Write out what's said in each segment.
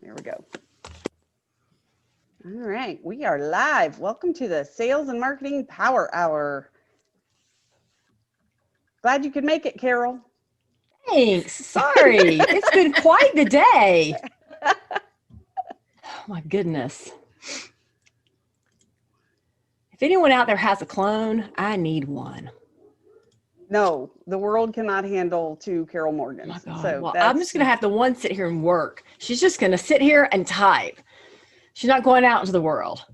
There we go. All right, we are live. Welcome to the Sales and Marketing Power Hour. Glad you could make it, Carol. Thanks. Sorry. It's been quite the day. Oh, my goodness. If anyone out there has a clone, I need one. No, the world cannot handle two Carol Morgans. Oh my God. So well, I'm just going to have the one sit here and work. She's just going to sit here and type. She's not going out into the world.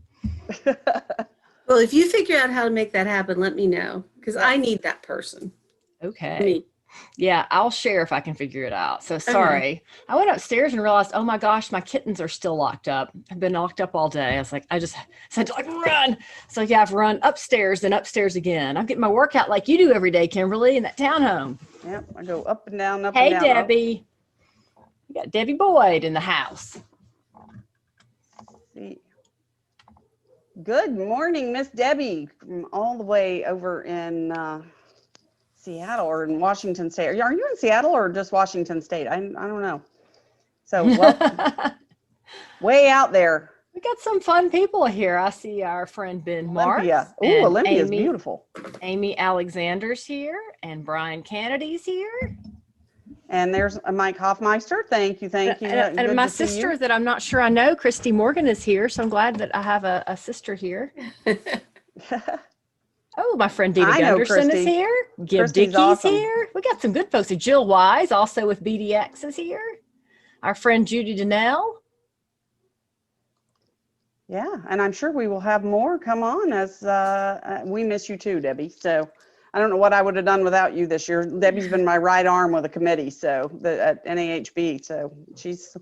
Well, if you figure out how to make that happen, let me know, because I need that person. Okay. Me. Yeah, I'll share if I can figure it out. So sorry. Okay. I went upstairs and realized, oh my gosh, my kittens are still locked up. I've been locked up all day. I was like, I just said to run. So yeah, I've run upstairs, then upstairs again. I'm getting my workout like you do every day, Kimberly, in that townhome. Yep, I go up and down, up and down. Hey, Debbie. We got Debbie Boyd in the house. Good morning, Miss Debbie, from all the way over in Seattle or in Washington State. Are you in Seattle or just Washington State? I don't know. So, well, way out there. We got some fun people here. I see our friend Ben Olympia. Marks. Oh, Olympia's beautiful. Amy Alexander's here and Brian Kennedy's here. And there's Mike Hoffmeister. Thank you. And my sister that I'm not sure I know, Christy Morgan, is here. So I'm glad that I have a sister here. Oh, my friend Dina Gunderson is here. Gib Dickey's awesome. Here. We got some good folks. Jill Wise, also with BDX, is here. Our friend Judy Donnell. Yeah, and I'm sure we will have more come on as we miss you too, Debbie. So I don't know what I would have done without you this year. Debbie's been my right arm with a committee, so at NAHB. So she's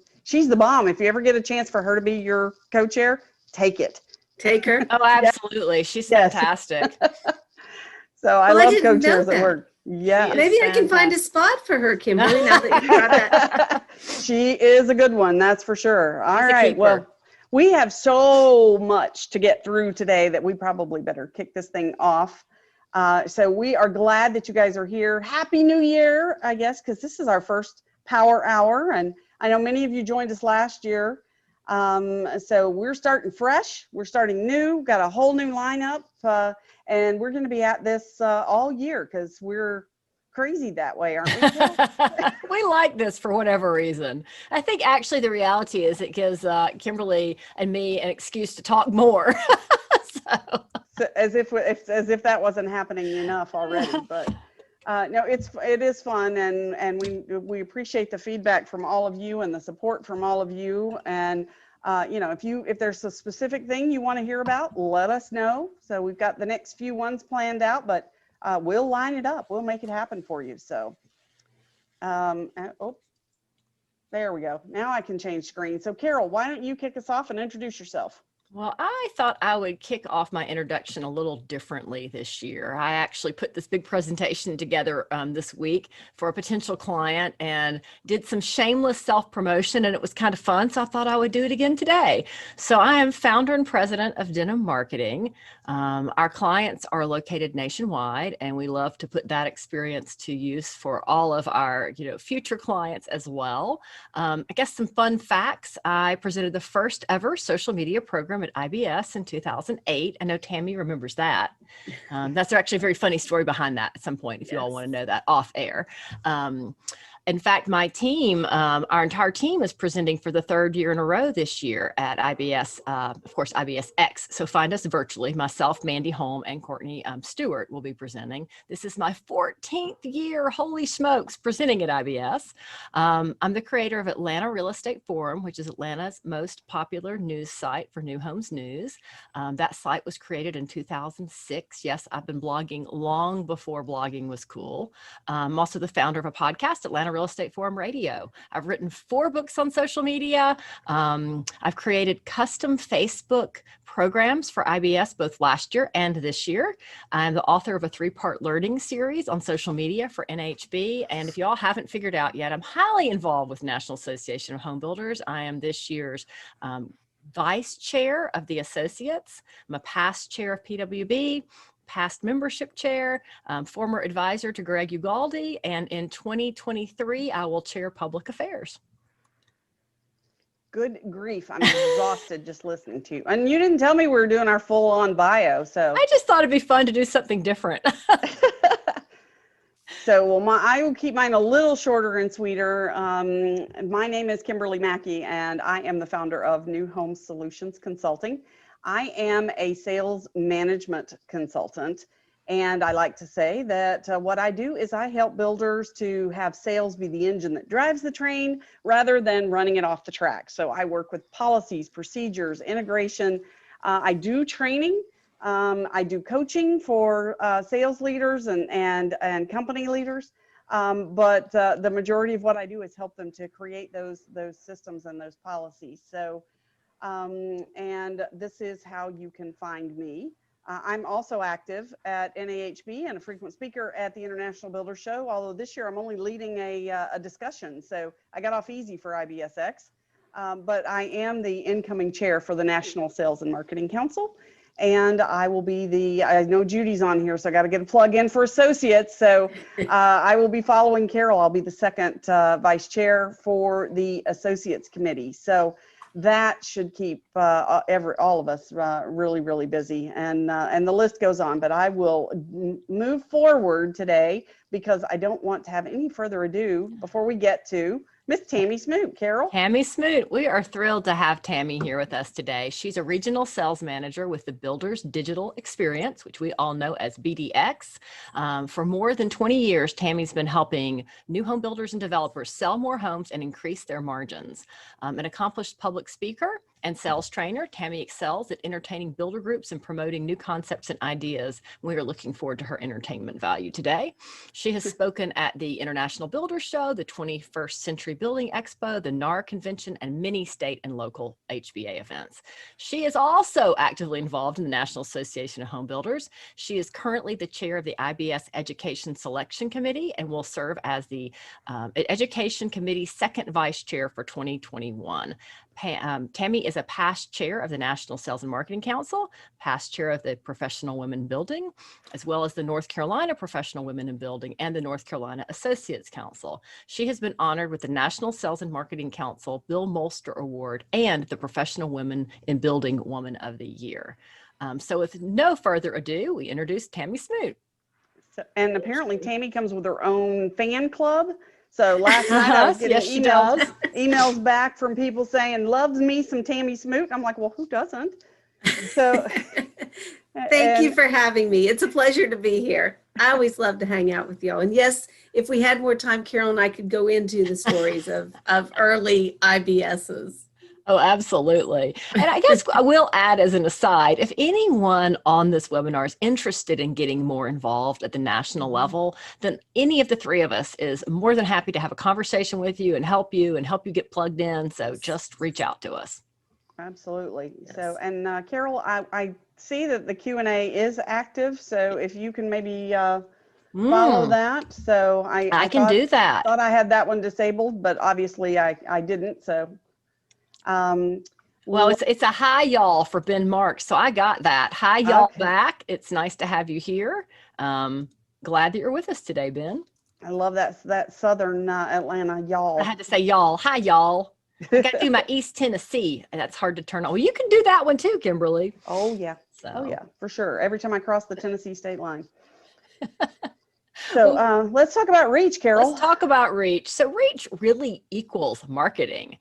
the bomb. If you ever get a chance for her to be your co-chair, take it. Take her. Oh, absolutely. She's fantastic. So I love co-chairs at work. Yeah. Maybe I can find a spot for her, Kimberly, now that you got that. She is a good one, that's for sure. All right. Well, we have so much to get through today that we probably better kick this thing off. So we are glad that you guys are here. Happy New Year, I guess, because this is our first Power Hour. And I know many of you joined us last year. So we're starting fresh. We're starting new, got a whole new lineup. And we're going to be at this all year because we're crazy that way, aren't we? We like this for whatever reason. I think actually the reality is it gives Kimberly and me an excuse to talk more. As if that wasn't happening enough already, but no, it is fun, and we appreciate the feedback from all of you and the support from all of you. And if there's a specific thing you want to hear about, let us know. So we've got the next few ones planned out, but we'll line it up. We'll make it happen for you. So, there we go. Now I can change screen. So Carol, why don't you kick us off and introduce yourself? Well, I thought I would kick off my introduction a little differently this year. I actually put this big presentation together this week for a potential client and did some shameless self-promotion, and it was kind of fun, so I thought I would do it again today. So I am founder and president of Denim Marketing. Our clients are located nationwide, and we love to put that experience to use for all of our future clients as well. I guess some fun facts. I presented the first ever social media program at IBS in 2008. I know Tammy remembers that. That's actually a very funny story behind that at some point, if you all want to know that off air. In fact, my team, our entire team is presenting for the third year in a row this year at IBS, of course, IBS X. So find us virtually. Myself, Mandy Holm, and Courtney Stewart will be presenting. This is my 14th year, holy smokes, presenting at IBS. I'm the creator of Atlanta Real Estate Forum, which is Atlanta's most popular news site for new homes news. That site was created in 2006. Yes, I've been blogging long before blogging was cool. I'm also the founder of a podcast, Atlanta Real Estate Forum Radio. I've written 4 books on social media. I've created custom Facebook programs for IBS both last year and this year. I'm the author of a 3-part learning series on social media for NHB. And if you all haven't figured out yet, I'm highly involved with National Association of Home Builders. I am this year's vice chair of the associates. I'm a past chair of PWB, past membership chair, former advisor to Greg Ugaldi, and in 2023, I will chair public affairs. Good grief. I'm exhausted just listening to you. And you didn't tell me we were doing our full on bio. So I just thought it'd be fun to do something different. So, well, I will keep mine a little shorter and sweeter. My name is Kimberly Mackey, and I am the founder of New Home Solutions Consulting. I am a sales management consultant, and I like to say that what I do is I help builders to have sales be the engine that drives the train rather than running it off the track. So I work with policies, procedures, integration. I do training. I do coaching for sales leaders and company leaders, but the majority of what I do is help them to create those systems and those policies. So, and this is how you can find me. I'm also active at NAHB and a frequent speaker at the International Builder Show, although this year I'm only leading a discussion, so I got off easy for IBSX. But I am the incoming chair for the National Sales and Marketing Council. And I will be I know Judy's on here, so I got to get a plug in for associates. So I will be following Carol. I'll be the second vice chair for the associates committee. So that should keep all of us really, really busy. And the list goes on, but I will move forward today because I don't want to have any further ado before we get to Miss Tammy Smoot. Carol? Tammy Smoot. We are thrilled to have Tammy here with us today. She's a regional sales manager with the Builders Digital Experience, which we all know as BDX. For more than 20 years, Tammy's been helping new home builders and developers sell more homes and increase their margins. An accomplished public speaker and sales trainer, Tammy excels at entertaining builder groups and promoting new concepts and ideas. We are looking forward to her entertainment value today. She has spoken at the International Builder Show, the 21st Century Building Expo, the NAR Convention, and many state and local HBA events. She is also actively involved in the National Association of Home Builders. She is currently the chair of the IBS Education Selection Committee and will serve as the Education Committee's second vice chair for 2021. Tammy is a past chair of the National Sales and Marketing Council, past chair of the Professional Women Building, as well as the North Carolina Professional Women in Building and the North Carolina Associates Council. She has been honored with the National Sales and Marketing Council Bill Molster Award and the Professional Women in Building Woman of the Year. So with no further ado, we introduce Tammy Smoot. And apparently Tammy comes with her own fan club. So last night I was getting emails back from people saying, loves me some Tammy Smoot. I'm like, well, who doesn't? So thank you for having me. It's a pleasure to be here. I always love to hang out with y'all. And yes, if we had more time, Carol and I could go into the stories of early IBSs. Oh, absolutely. And I guess I will add as an aside, if anyone on this webinar is interested in getting more involved at the national level, then any of the three of us is more than happy to have a conversation with you and help you get plugged in. So just reach out to us. Absolutely. Yes. So, and Carol, I see that the Q&A is active. So if you can maybe follow that. So I can do that. Thought I had that one disabled, but obviously I didn't. So. Well, it's a hi y'all for Ben Marks. So I got that. Hi y'all back. It's nice to have you here. Glad that you're with us today, Ben. I love that Southern Atlanta y'all. I had to say y'all. Hi y'all. I got to do my East Tennessee. And that's hard to turn on. Well, you can do that one too, Kimberly. Oh yeah. So. Oh yeah, for sure. Every time I cross the Tennessee state line. So let's talk about reach, Carol. Let's talk about reach. So reach really equals marketing.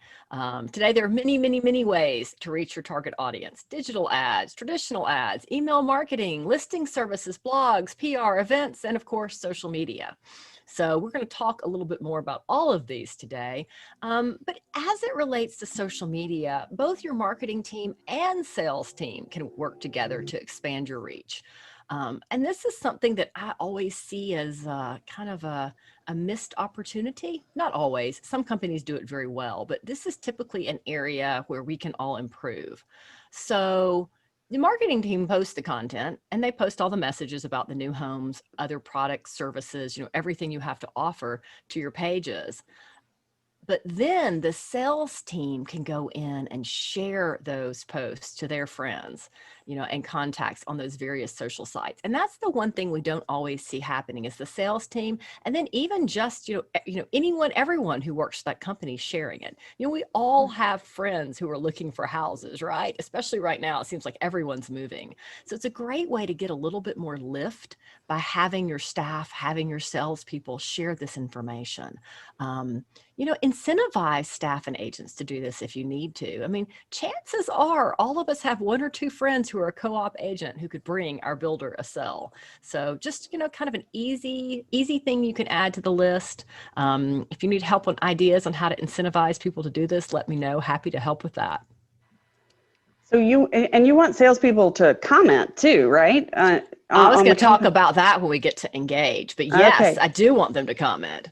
Today, there are many, many, many ways to reach your target audience. Digital ads, traditional ads, email marketing, listing services, blogs, PR, events, and of course, social media. So we're going to talk a little bit more about all of these today. But as it relates to social media, both your marketing team and sales team can work together to expand your reach. And this is something that I always see as kind of a missed opportunity. Not always. Some companies do it very well, but this is typically an area where we can all improve. So the marketing team posts the content and they post all the messages about the new homes, other products, services, everything you have to offer to your pages. But then the sales team can go in and share those posts to their friends, and contacts on those various social sites. And that's the one thing we don't always see happening is the sales team. And then even just, everyone who works for that company sharing it. We all have friends who are looking for houses, right? Especially right now, it seems like everyone's moving. So it's a great way to get a little bit more lift by having your staff, having your salespeople share this information. Incentivize staff and agents to do this if you need to. I mean, chances are all of us have one or two friends who are a co-op agent who could bring our builder a sell. So just, kind of an easy thing you can add to the list. If you need help on ideas on how to incentivize people to do this, let me know. Happy to help with that. So you want salespeople to comment too, right? I was going to talk about that when we get to engage, but yes, okay. I do want them to comment.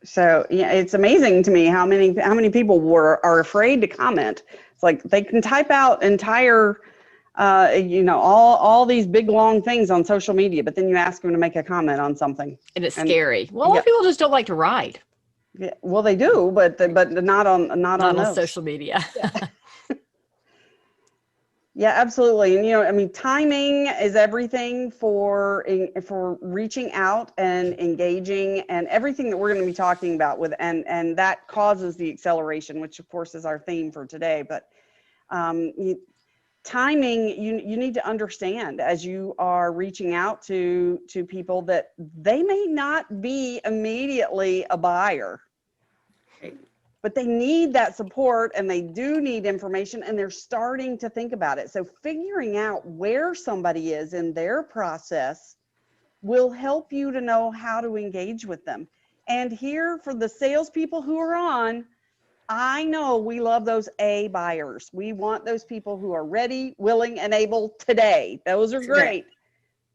So yeah, it's amazing to me how many people are afraid to comment. It's like they can type out entire, all these big long things on social media, but then you ask them to make a comment on something, and it's scary. Well, a lot of people just don't like to write. Yeah, well, they do, but not on social media. Yeah. Yeah, absolutely. And timing is everything for reaching out and engaging and everything that we're going to be talking about with, and that causes the acceleration, which of course is our theme for today. But timing, you need to understand as you are reaching out to people that they may not be immediately a buyer. Right. But they need that support and they do need information and they're starting to think about it. So figuring out where somebody is in their process will help you to know how to engage with them. And here for the salespeople who are on, I know we love those A buyers. We want those people who are ready, willing, and able today. Those are great.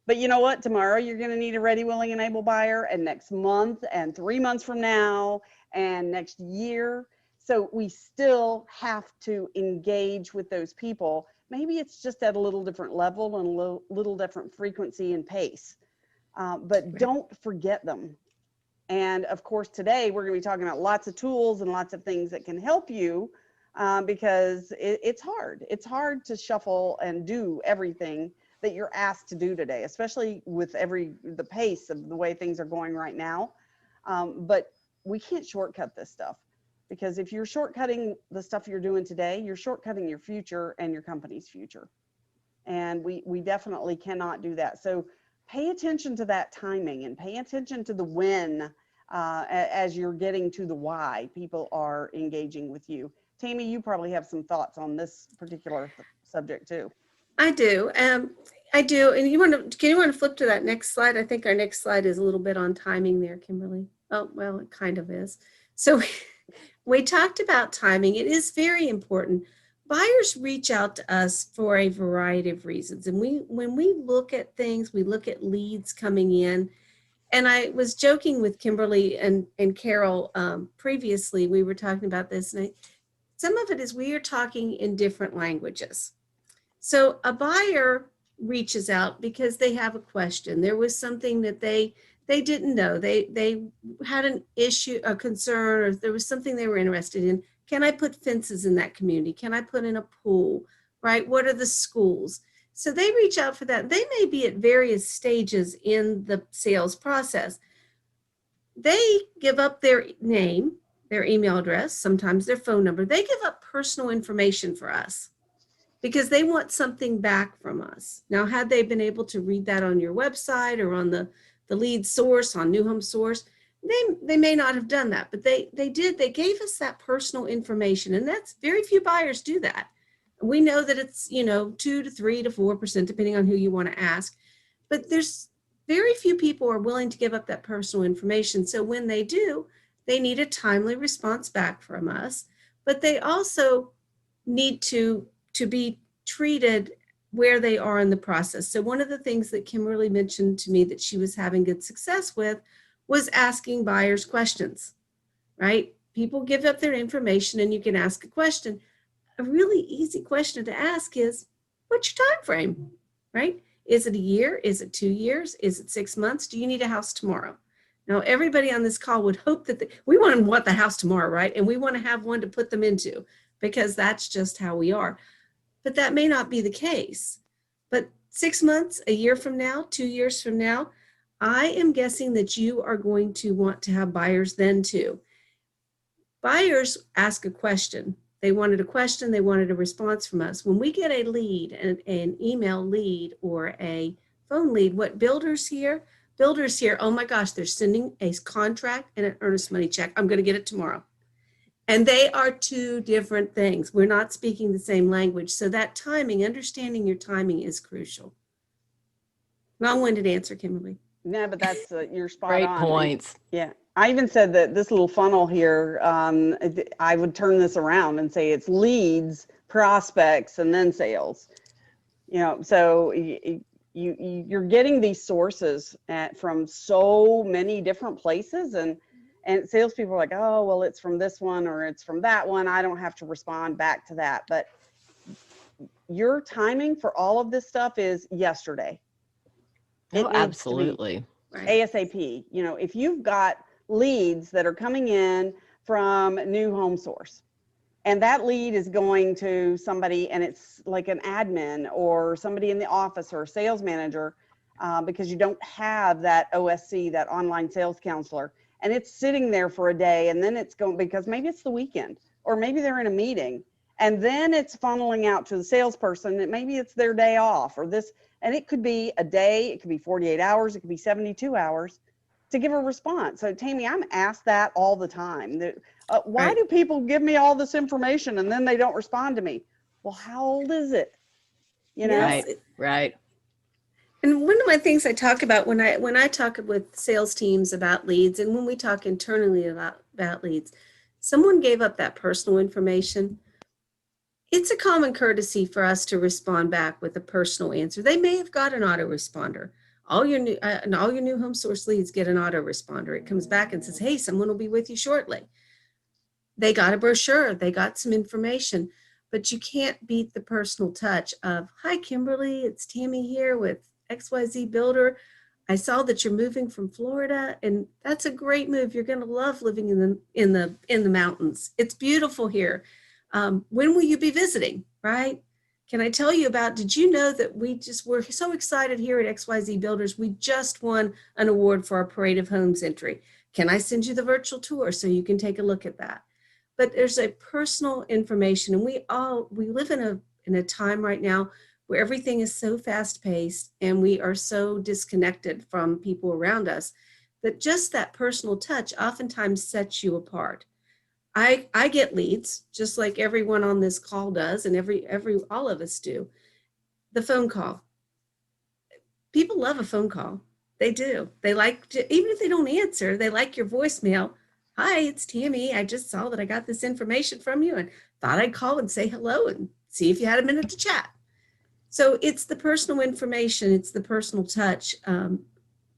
But you know what? Tomorrow you're going to need a ready, willing, and able buyer, and next month, and 3 months from now, and next year. So we still have to engage with those people. Maybe it's just at a little different level and a little different frequency and pace, but don't forget them. And of course, today we're going to be talking about lots of tools and lots of things that can help you because it's hard. It's hard to shuffle and do everything that you're asked to do today, especially with the pace of the way things are going right now. But we can't shortcut this stuff, because if you're shortcutting the stuff you're doing today, you're shortcutting your future and your company's future. And we definitely cannot do that. So pay attention to that timing and pay attention to the when as you're getting to the why people are engaging with you. Tammy, you probably have some thoughts on this particular subject too. I do. I do. And can you want to flip to that next slide? I think our next slide is a little bit on timing there, Kimberly. Oh, well, it kind of is. So we talked about timing. It is very important. Buyers reach out to us for a variety of reasons. And when we look at things, we look at leads coming in. And I was joking with Kimberly and Carol previously. We were talking about this. And some of it is we are talking in different languages. So a buyer reaches out because they have a question. There was something that they didn't know. They had an issue, a concern, or there was something they were interested in. Can I put fences in that community? Can I put in a pool, right? What are the schools? So they reach out for that. They may be at various stages in the sales process. They give up their name, their email address, sometimes their phone number. They give up personal information for us, because they want something back from us. Now, had they been able to read that on your website or on the lead source, on New Home Source, they may not have done that, but they did. They gave us that personal information, and that's very few buyers do that. We know that it's 2 to 3 to 4%, depending on who you want to ask, but there's very few people are willing to give up that personal information. So when they do, they need a timely response back from us, but they also need to be treated where they are in the process. So one of the things that Kimberly mentioned to me that she was having good success with was asking buyers questions, right? People give up their information and you can ask a question. A really easy question to ask is, what's your time frame, right? Is it a year? Is it 2 years? Is it 6 months? Do you need a house tomorrow? Now, everybody on this call would hope that we want the house tomorrow, right? And we want to have one to put them into, because that's just how we are. But that may not be the case. But 6 months, a year from now, 2 years from now, I am guessing that you are going to want to have buyers then too. Buyers ask a question. They wanted a question, they wanted a response from us. When we get a lead, an email lead or a phone lead, what builders hear, oh my gosh, they're sending a contract and an earnest money check. I'm going to get it tomorrow. And they are two different things. We're not speaking the same language. So that timing, understanding your timing is crucial. Long-winded answer, Kimberly. Yeah, but that's, you're spot Great on. points. Yeah. I even said that this little funnel here, I would turn this around and say it's leads, prospects, and then sales. You know, so you're getting these sources from so many different places, and salespeople are like, oh, well, it's from this one or it's from that one. I don't have to respond back to that. But your timing for all of this stuff is yesterday. Oh, absolutely. ASAP. You know, if you've got leads that are coming in from New Home Source, and that lead is going to somebody, and it's like an admin or somebody in the office or a sales manager, because you don't have that OSC, that online sales counselor, and it's sitting there for a day, and then it's going, because maybe it's the weekend, or maybe they're in a meeting, and then it's funneling out to the salesperson that maybe it's their day off or this, and it could be a day, it could be 48 hours, it could be 72 hours to give a response. So Tammy, I'm asked that all the time. Why do people give me all this information and then they don't respond to me? Well, how old is it? You know? Yes. Right. And one of my things I talk about when I talk with sales teams about leads, and when we talk internally about leads, someone gave up that personal information. It's a common courtesy for us to respond back with a personal answer. They may have got an autoresponder. All your New Home Source leads get an autoresponder. It comes back and says, hey, someone will be with you shortly. They got a brochure, they got some information, but you can't beat the personal touch of, hi, Kimberly, it's Tammy here with XYZ Builder. I saw that you're moving from Florida, and that's a great move. You're going to love living in the mountains. It's beautiful here. When will you be visiting, right? Can I tell you about, did you know that we're so excited here at XYZ Builders, we just won an award for our Parade of Homes entry. Can I send you the virtual tour so you can take a look at that? But there's a personal information, and we live in a time right now where everything is so fast paced and we are so disconnected from people around us that just that personal touch oftentimes sets you apart. I get leads just like everyone on this call does, and all of us do. The phone call. People love a phone call. They do. They like to, even if they don't answer, they like your voicemail. Hi, it's Tammy. I just saw that I got this information from you and thought I'd call and say hello and see if you had a minute to chat. So it's the personal information, it's the personal touch,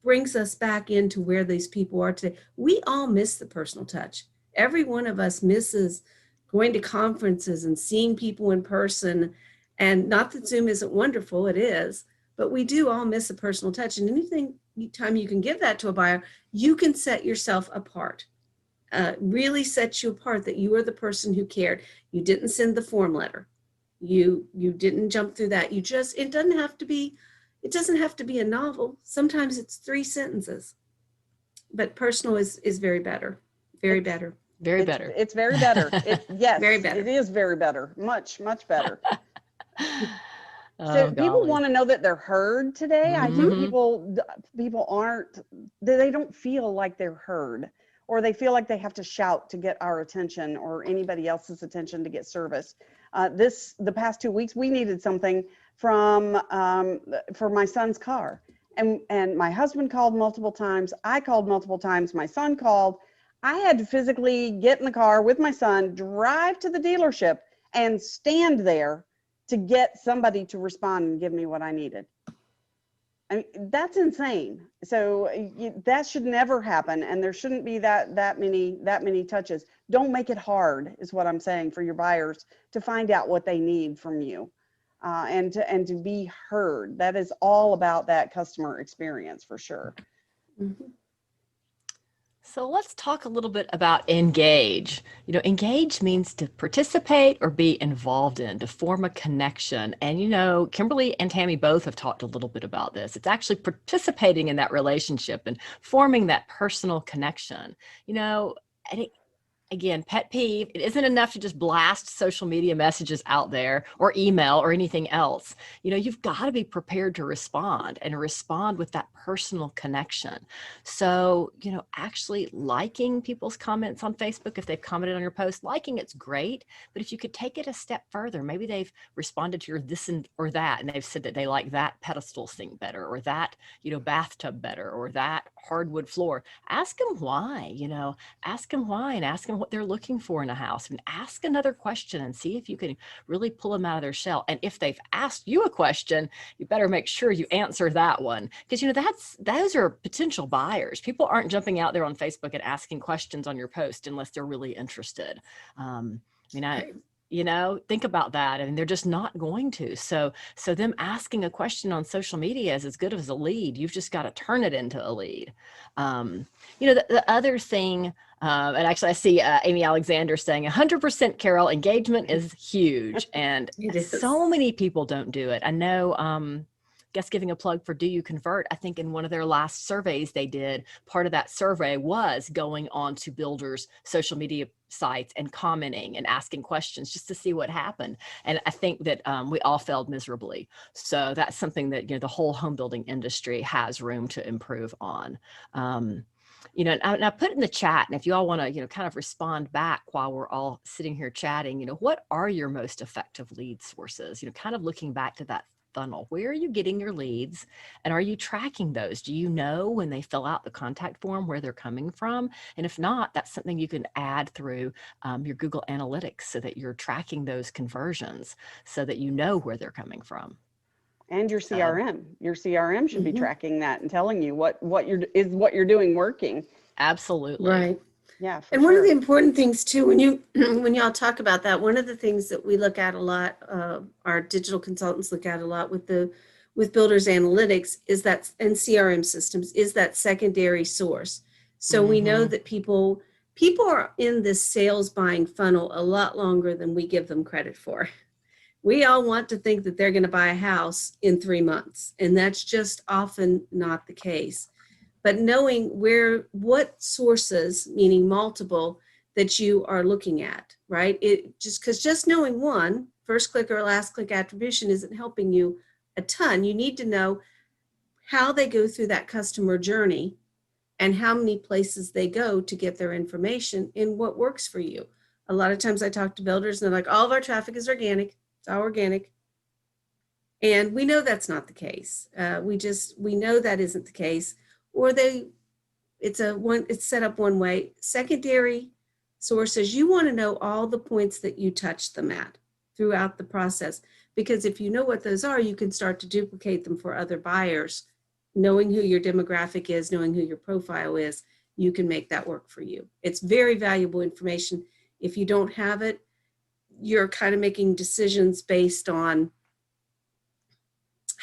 brings us back into where these people are today. We all miss the personal touch. Every one of us misses going to conferences and seeing people in person. And not that Zoom isn't wonderful, it is, but we do all miss a personal touch. And anytime you can give that to a buyer, you can set yourself apart. Really set you apart that you are the person who cared. You didn't send the form letter. You didn't jump through that. It doesn't have to be a novel. Sometimes it's 3 sentences, but personal is very better. Very better. Very better. It's very better. Yes, very better. It is very better. Much, much better. So people want to know that they're heard today. I think people aren't, they don't feel like they're heard, or they feel like they have to shout to get our attention or anybody else's attention to get service. The past 2 weeks, we needed something for my son's car. And my husband called multiple times. I called multiple times. My son called. I had to physically get in the car with my son, drive to the dealership, and stand there to get somebody to respond and give me what I needed. I mean, that's insane. So that should never happen, and there shouldn't be that many touches. Don't make it hard, is what I'm saying, for your buyers to find out what they need from you, and to be heard. That is all about that customer experience, for sure. Mm-hmm. So let's talk a little bit about engage. Engage means to participate or be involved in, to form a connection. And, Kimberly and Tammy both have talked a little bit about this. It's actually participating in that relationship and forming that personal connection. And again, pet peeve, it isn't enough to just blast social media messages out there or email or anything else. You've got to be prepared to respond and respond with that personal connection. So, actually liking people's comments on Facebook, if they've commented on your post, liking it's great. But if you could take it a step further, maybe they've responded to your this and or that, and they've said that they like that pedestal sink better, or that, bathtub better, or that hardwood floor. Ask them why, ask them why, and ask them what they're looking for in a house, and ask another question and see if you can really pull them out of their shell. And if they've asked you a question, you better make sure you answer that one, because those are potential buyers. People aren't jumping out there on Facebook and asking questions on your post unless they're really interested. Think about that. And they're just not going to. So them asking a question on social media is as good as a lead. You've just got to turn it into a lead. The other thing, and actually I see Amy Alexander saying 100%, Carol, engagement is huge. And so many people don't do it. I know, guess giving a plug for Do You Convert, I think in one of their last surveys they did, part of that survey was going on to builders' social media sites and commenting and asking questions just to see what happened. And I think that we all failed miserably. So that's something that, the whole home building industry has room to improve on. And I put in the chat, and if you all want to, kind of respond back while we're all sitting here chatting, what are your most effective lead sources? Kind of looking back to that funnel. Where are you getting your leads, and are you tracking those? Do you know when they fill out the contact form where they're coming from? And if not, that's something you can add through your Google Analytics so that you're tracking those conversions so that you know where they're coming from. And your CRM. Your CRM should be tracking that and telling you what you're doing working. Absolutely. Right. Yeah. And one of the important things too, when y'all talk about that, one of the things that we look at a lot, our digital consultants look at a lot with builders analytics is that, and CRM systems, is that secondary source. So we know that people are in this sales buying funnel a lot longer than we give them credit for. We all want to think that they're going to buy a house in 3 months, and that's just often not the case. But knowing what sources, meaning multiple, that you are looking at, right? Just knowing one, first click or last click attribution, isn't helping you a ton. You need to know how they go through that customer journey and how many places they go to get their information and what works for you. A lot of times I talk to builders and they're like, all of our traffic is organic. It's all organic. And we know that's not the case. We know that isn't the case. Or it's set up one way. Secondary sources, you want to know all the points that you touch them at throughout the process, because if you know what those are, you can start to duplicate them for other buyers. Knowing who your demographic is, knowing who your profile is, you can make that work for you. It's very valuable information. If you don't have it, you're kind of making decisions based on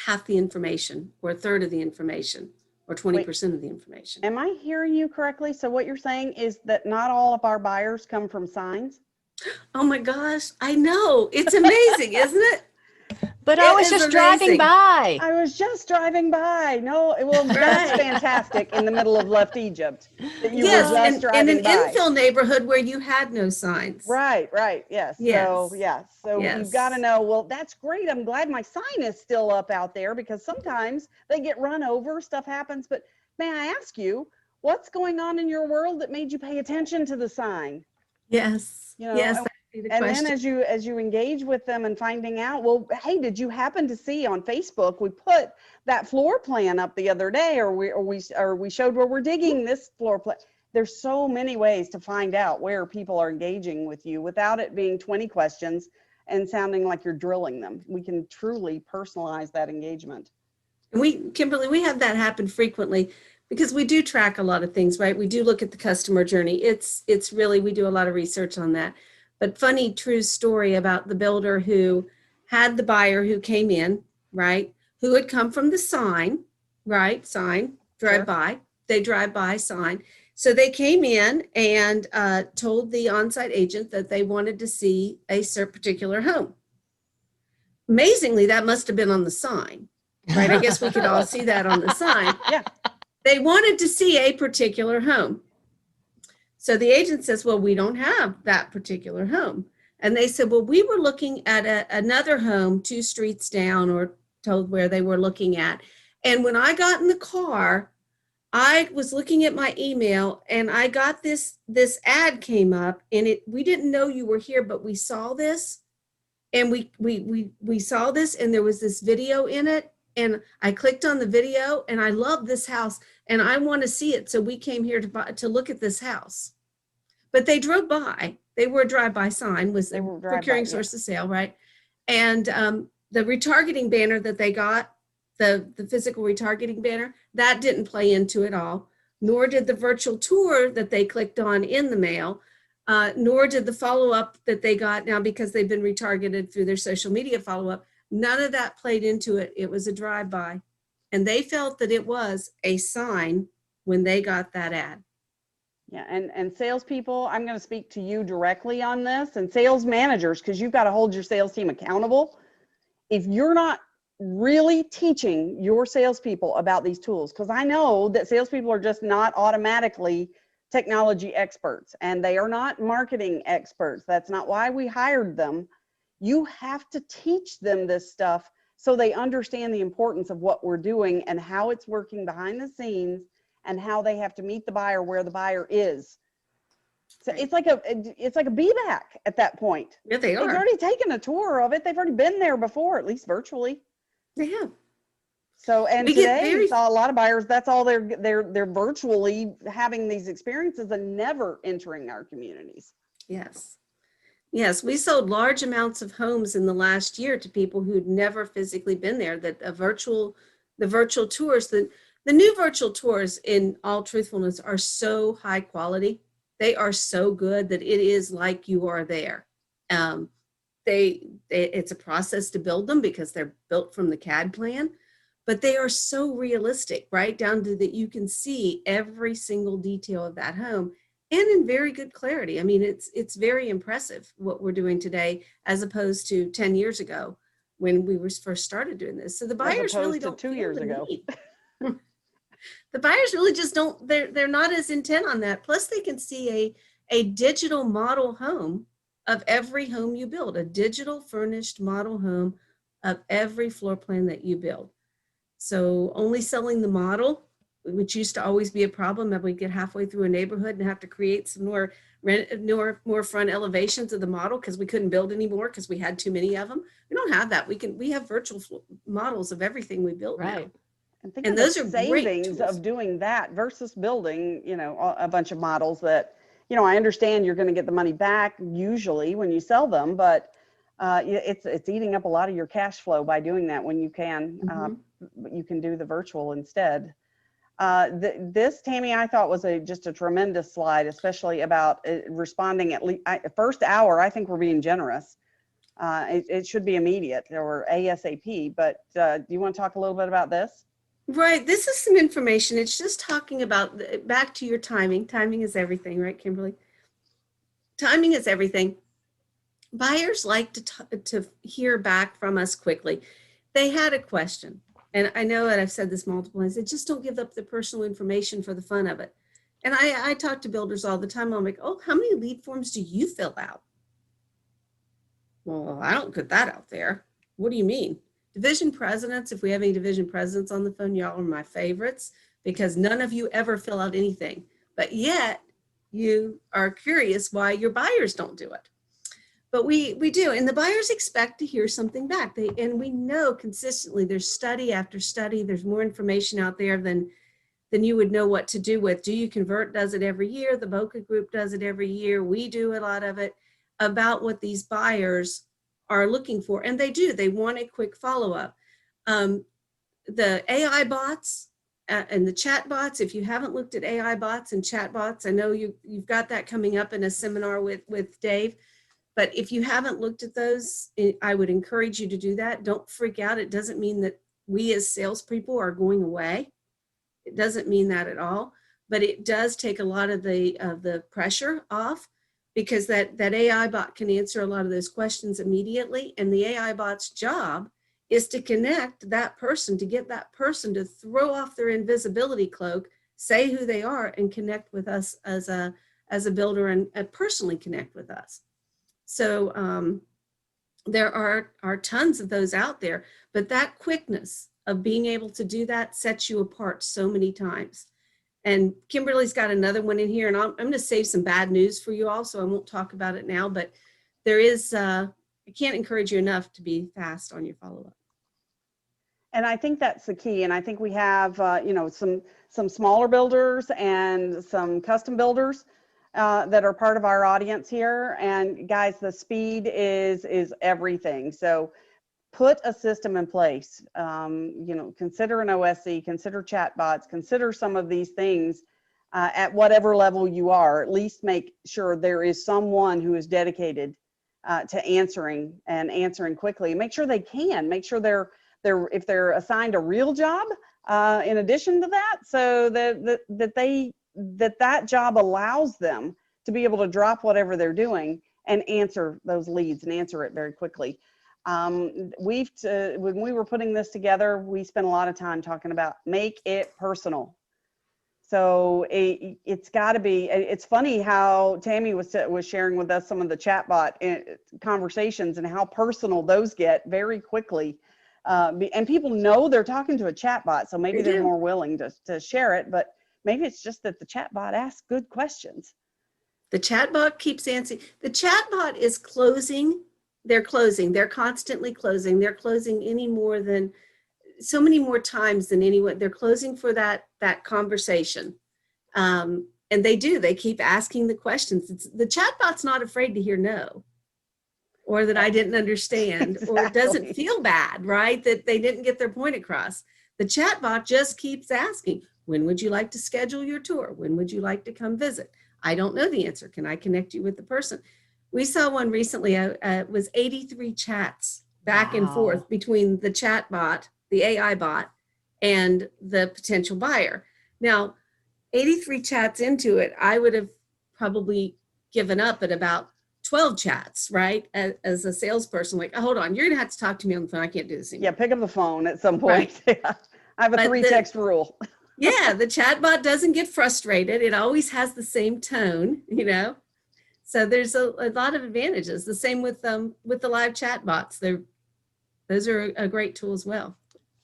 half the information or a third of the information, or 20% of the information. Am I hearing you correctly? So what you're saying is that not all of our buyers come from signs? Oh my gosh, I know. It's amazing, isn't it? But I was just driving by. I was just driving by. No, well, that's fantastic in the middle of left Egypt. That you were just driving in an by. infill neighborhood where you had no signs. Right, yes. So you've got to know, well, that's great. I'm glad my sign is still up out there, because sometimes they get run over, stuff happens. But may I ask you, what's going on in your world that made you pay attention to the sign? Yes. Yes. And then as you engage with them and finding out, well, hey, did you happen to see on Facebook, we put that floor plan up the other day, or we showed where we're digging this floor plan. There's so many ways to find out where people are engaging with you without it being 20 questions and sounding like you're drilling them. We can truly personalize that engagement. Kimberly, we have that happen frequently because we do track a lot of things, right? We do look at the customer journey. It's really, we do a lot of research on that. But funny, true story about the builder who had the buyer who came in, right? Who had come from the sign, right? Sign, drive by. They drive by, sign. So they came in and told the on-site agent that they wanted to see a particular home. Amazingly, that must have been on the sign, right? I guess we could all see that on the sign. Yeah. They wanted to see a particular home. So the agent says, well, we don't have that particular home. And they said, well, we were looking at another home 2 streets down, or told where they were looking at. And when I got in the car, I was looking at my email and I got this ad came up, and we didn't know you were here, but we saw this, and we saw this, and there was this video in it, and I clicked on the video, and I love this house and I want to see it. So we came here to look at this house. But they drove by. They were a drive-by sign, was the procuring source of sale, right? And the retargeting banner that they got, the physical retargeting banner, that didn't play into it all, nor did the virtual tour that they clicked on in the mail, nor did the follow-up that they got now because they've been retargeted through their social media follow-up. None of that played into it. It was a drive-by. And they felt that it was a sign when they got that ad. Yeah, and salespeople, I'm going to speak to you directly on this, and sales managers, because you've got to hold your sales team accountable. If you're not really teaching your salespeople about these tools, because I know that salespeople are just not automatically technology experts, and they are not marketing experts. That's not why we hired them. You have to teach them this stuff so they understand the importance of what we're doing and how it's working behind the scenes, and how they have to meet the buyer where the buyer is. So it's like a be back at that point. Yeah, they are. They've already taken a tour of it. They've already been there before, at least virtually. They have. So, and today we saw a lot of buyers, that's all they're virtually having these experiences and never entering our communities. Yes. Yes, we sold large amounts of homes in the last year to people who'd never physically been there, that the virtual tours, the new virtual tours, in all truthfulness, are so high quality. They are so good that it is like you are there. It's a process to build them because they're built from the CAD plan, but they are so realistic, right down to that you can see every single detail of that home, and in very good clarity. I mean, it's very impressive what we're doing today as opposed to 10 years ago when we first started doing this. So the buyers really don't 2 years ago. The buyers really just don't, they're not as intent on that. Plus they can see a digital model home of every home you build, a digital furnished model home of every floor plan that you build. So only selling the model, which used to always be a problem, that we get halfway through a neighborhood and have to create some more front elevations of the model because we couldn't build anymore because we had too many of them. We don't have that. We have virtual models of everything we build now. And those are savings of doing that versus building, a bunch of models that, I understand you're going to get the money back usually when you sell them, but it's eating up a lot of your cash flow by doing that when you can. You can do the virtual instead. This, Tammy, I thought was just a tremendous slide, especially about responding at least first hour. I think we're being generous. It should be immediate or ASAP, but do you want to talk a little bit about this? Right. This is some information. It's just talking about, back to your timing. Timing is everything, right, Kimberly? Timing is everything. Buyers like to hear back from us quickly. They had a question, and I know that I've said this multiple times. They just don't give up the personal information for the fun of it. And I talk to builders all the time. I'm like, oh, how many lead forms do you fill out? Well, I don't put that out there. What do you mean? Division presidents, if we have any division presidents on the phone, y'all are my favorites because none of you ever fill out anything, but yet you are curious why your buyers don't do it. But we do, and the buyers expect to hear something back. And we know consistently there's study after study, there's more information out there than you would know what to do with. Do You Convert does it every year. The Boca Group does it every year. We do a lot of it about what these buyers are looking for, and they do. They want a quick follow-up. The AI bots and the chat bots, if you haven't looked at AI bots and chat bots, I know you've got that coming up in a seminar with Dave, but if you haven't looked at those, I would encourage you to do that. Don't freak out. It doesn't mean that we as salespeople are going away. It doesn't mean that at all. but it does take a lot of the pressure off, because that AI bot can answer a lot of those questions immediately. And the AI bot's job is to connect that person, to get that person to throw off their invisibility cloak, say who they are, and connect with us as a builder, and personally connect with us. So there are tons of those out there, but that quickness of being able to do that sets you apart so many times. And Kimberly's got another one in here, and I'm going to save some bad news for you all, so I won't talk about it now, but there is, I can't encourage you enough to be fast on your follow-up. And I think that's the key. And I think we have, you know, some smaller builders and some custom builders that are part of our audience here. And guys, the speed is everything. So put a system in place. You know, consider an OSC, consider chatbots, consider some of these things at whatever level you are. At least make sure there is someone who is dedicated to answering quickly. Make sure they can. Make sure if they're assigned a real job in addition to that, so that job allows them to be able to drop whatever they're doing and answer those leads and answer it very quickly. When we were putting this together, we spent a lot of time talking about make it personal. So it's got to be. It's funny how Tammy was sharing with us some of the chatbot conversations and how personal those get very quickly. And people know they're talking to a chatbot, so maybe they're more willing to share it. But maybe it's just that the chatbot asks good questions. The chatbot keeps answering. The chatbot is closing. They're closing. They're constantly closing. They're closing so many more times than anyone. They're closing for that conversation. And they keep asking the questions. The chatbot's not afraid to hear no, or that I didn't understand, exactly. Or doesn't feel bad, right? That they didn't get their point across. The chatbot just keeps asking, when would you like to schedule your tour? When would you like to come visit? I don't know the answer. Can I connect you with the person? We saw one recently, it was 83 chats back and forth between the chatbot, the AI bot, and the potential buyer. Now, 83 chats into it, I would have probably given up at about 12 chats, right? As a salesperson, like, oh, hold on, you're gonna have to talk to me on the phone. I can't do this anymore. Yeah, pick up the phone at some point. Right. I have a 3-text rule. Yeah, the chatbot doesn't get frustrated. It always has the same tone, you know? So there's a lot of advantages. The same with the live chatbots. Those are a great tool as well.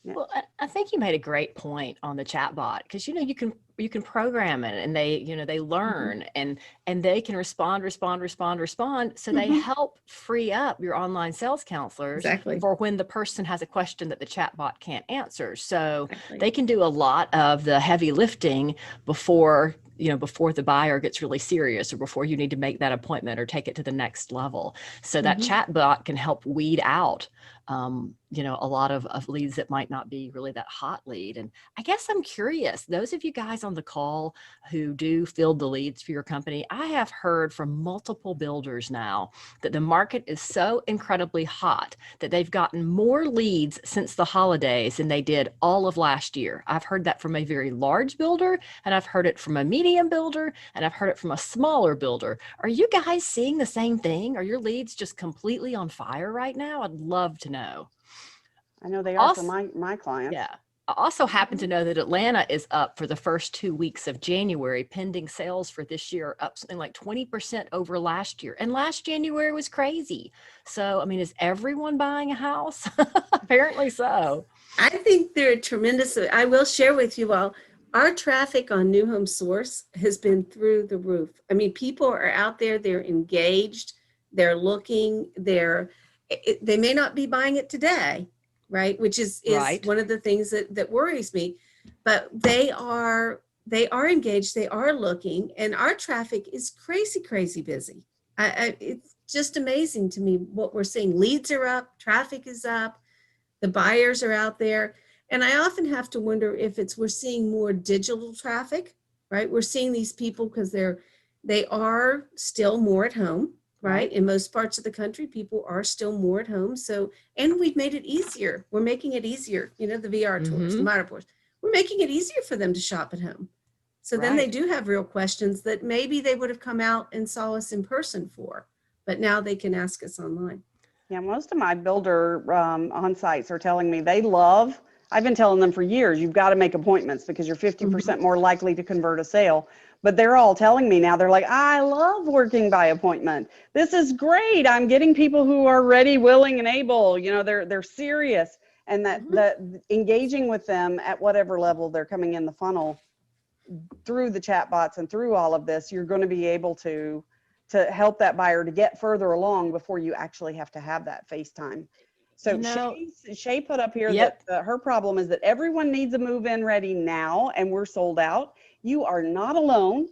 Yeah. Well, I think you made a great point on the chatbot, because you can program it, and they learn, and they can respond. So they help free up your online sales counselors for when the person has a question that the chatbot can't answer. So they can do a lot of the heavy lifting before the buyer gets really serious, or before you need to make that appointment or take it to the next level. So that chatbot can help weed out a lot of leads that might not be really that hot lead. And I guess I'm curious, those of you guys on the call who do field the leads for your company, I have heard from multiple builders now that the market is so incredibly hot that they've gotten more leads since the holidays than they did all of last year. I've heard that from a very large builder, and I've heard it from a medium builder, and I've heard it from a smaller builder. Are you guys seeing the same thing? Are your leads just completely on fire right now? I'd love to know. I know they are for my clients. Yeah. I also happen to know that Atlanta is up for the first 2 weeks of January. Pending sales for this year up something like 20% over last year. And last January was crazy. So, I mean, is everyone buying a house? Apparently so. I think they're tremendous. I will share with you all, our traffic on New Home Source has been through the roof. I mean, people are out there, they're engaged, they're looking, they may not be buying it today, right? Which is one of the things that worries me, but they are engaged, they are looking, and our traffic is crazy busy. It's just amazing to me what we're seeing. Leads are up, traffic is up, the buyers are out there. And I often have to wonder if we're seeing more digital traffic, right? We're seeing these people because they are still more at home, right? In most parts of the country, people are still more at home. So, and we've made it easier. We're making it easier. The VR tours, the Matterports. We're making it easier for them to shop at home. So then they Right. do have real questions that maybe they would have come out and saw us in person for, but now they can ask us online. Yeah, most of my builder on-sites are telling me they love, I've been telling them for years, you've got to make appointments because you're 50% more likely to convert a sale. But they're all telling me now, they're like, I love working by appointment. This is great. I'm getting people who are ready, willing, and able. You know, they're serious. And that engaging with them at whatever level they're coming in the funnel through the chat bots and through all of this, you're going to be able to help that buyer to get further along before you actually have to have that FaceTime. So Shay put up here that her problem is that everyone needs a move-in ready now and we're sold out. You are not alone.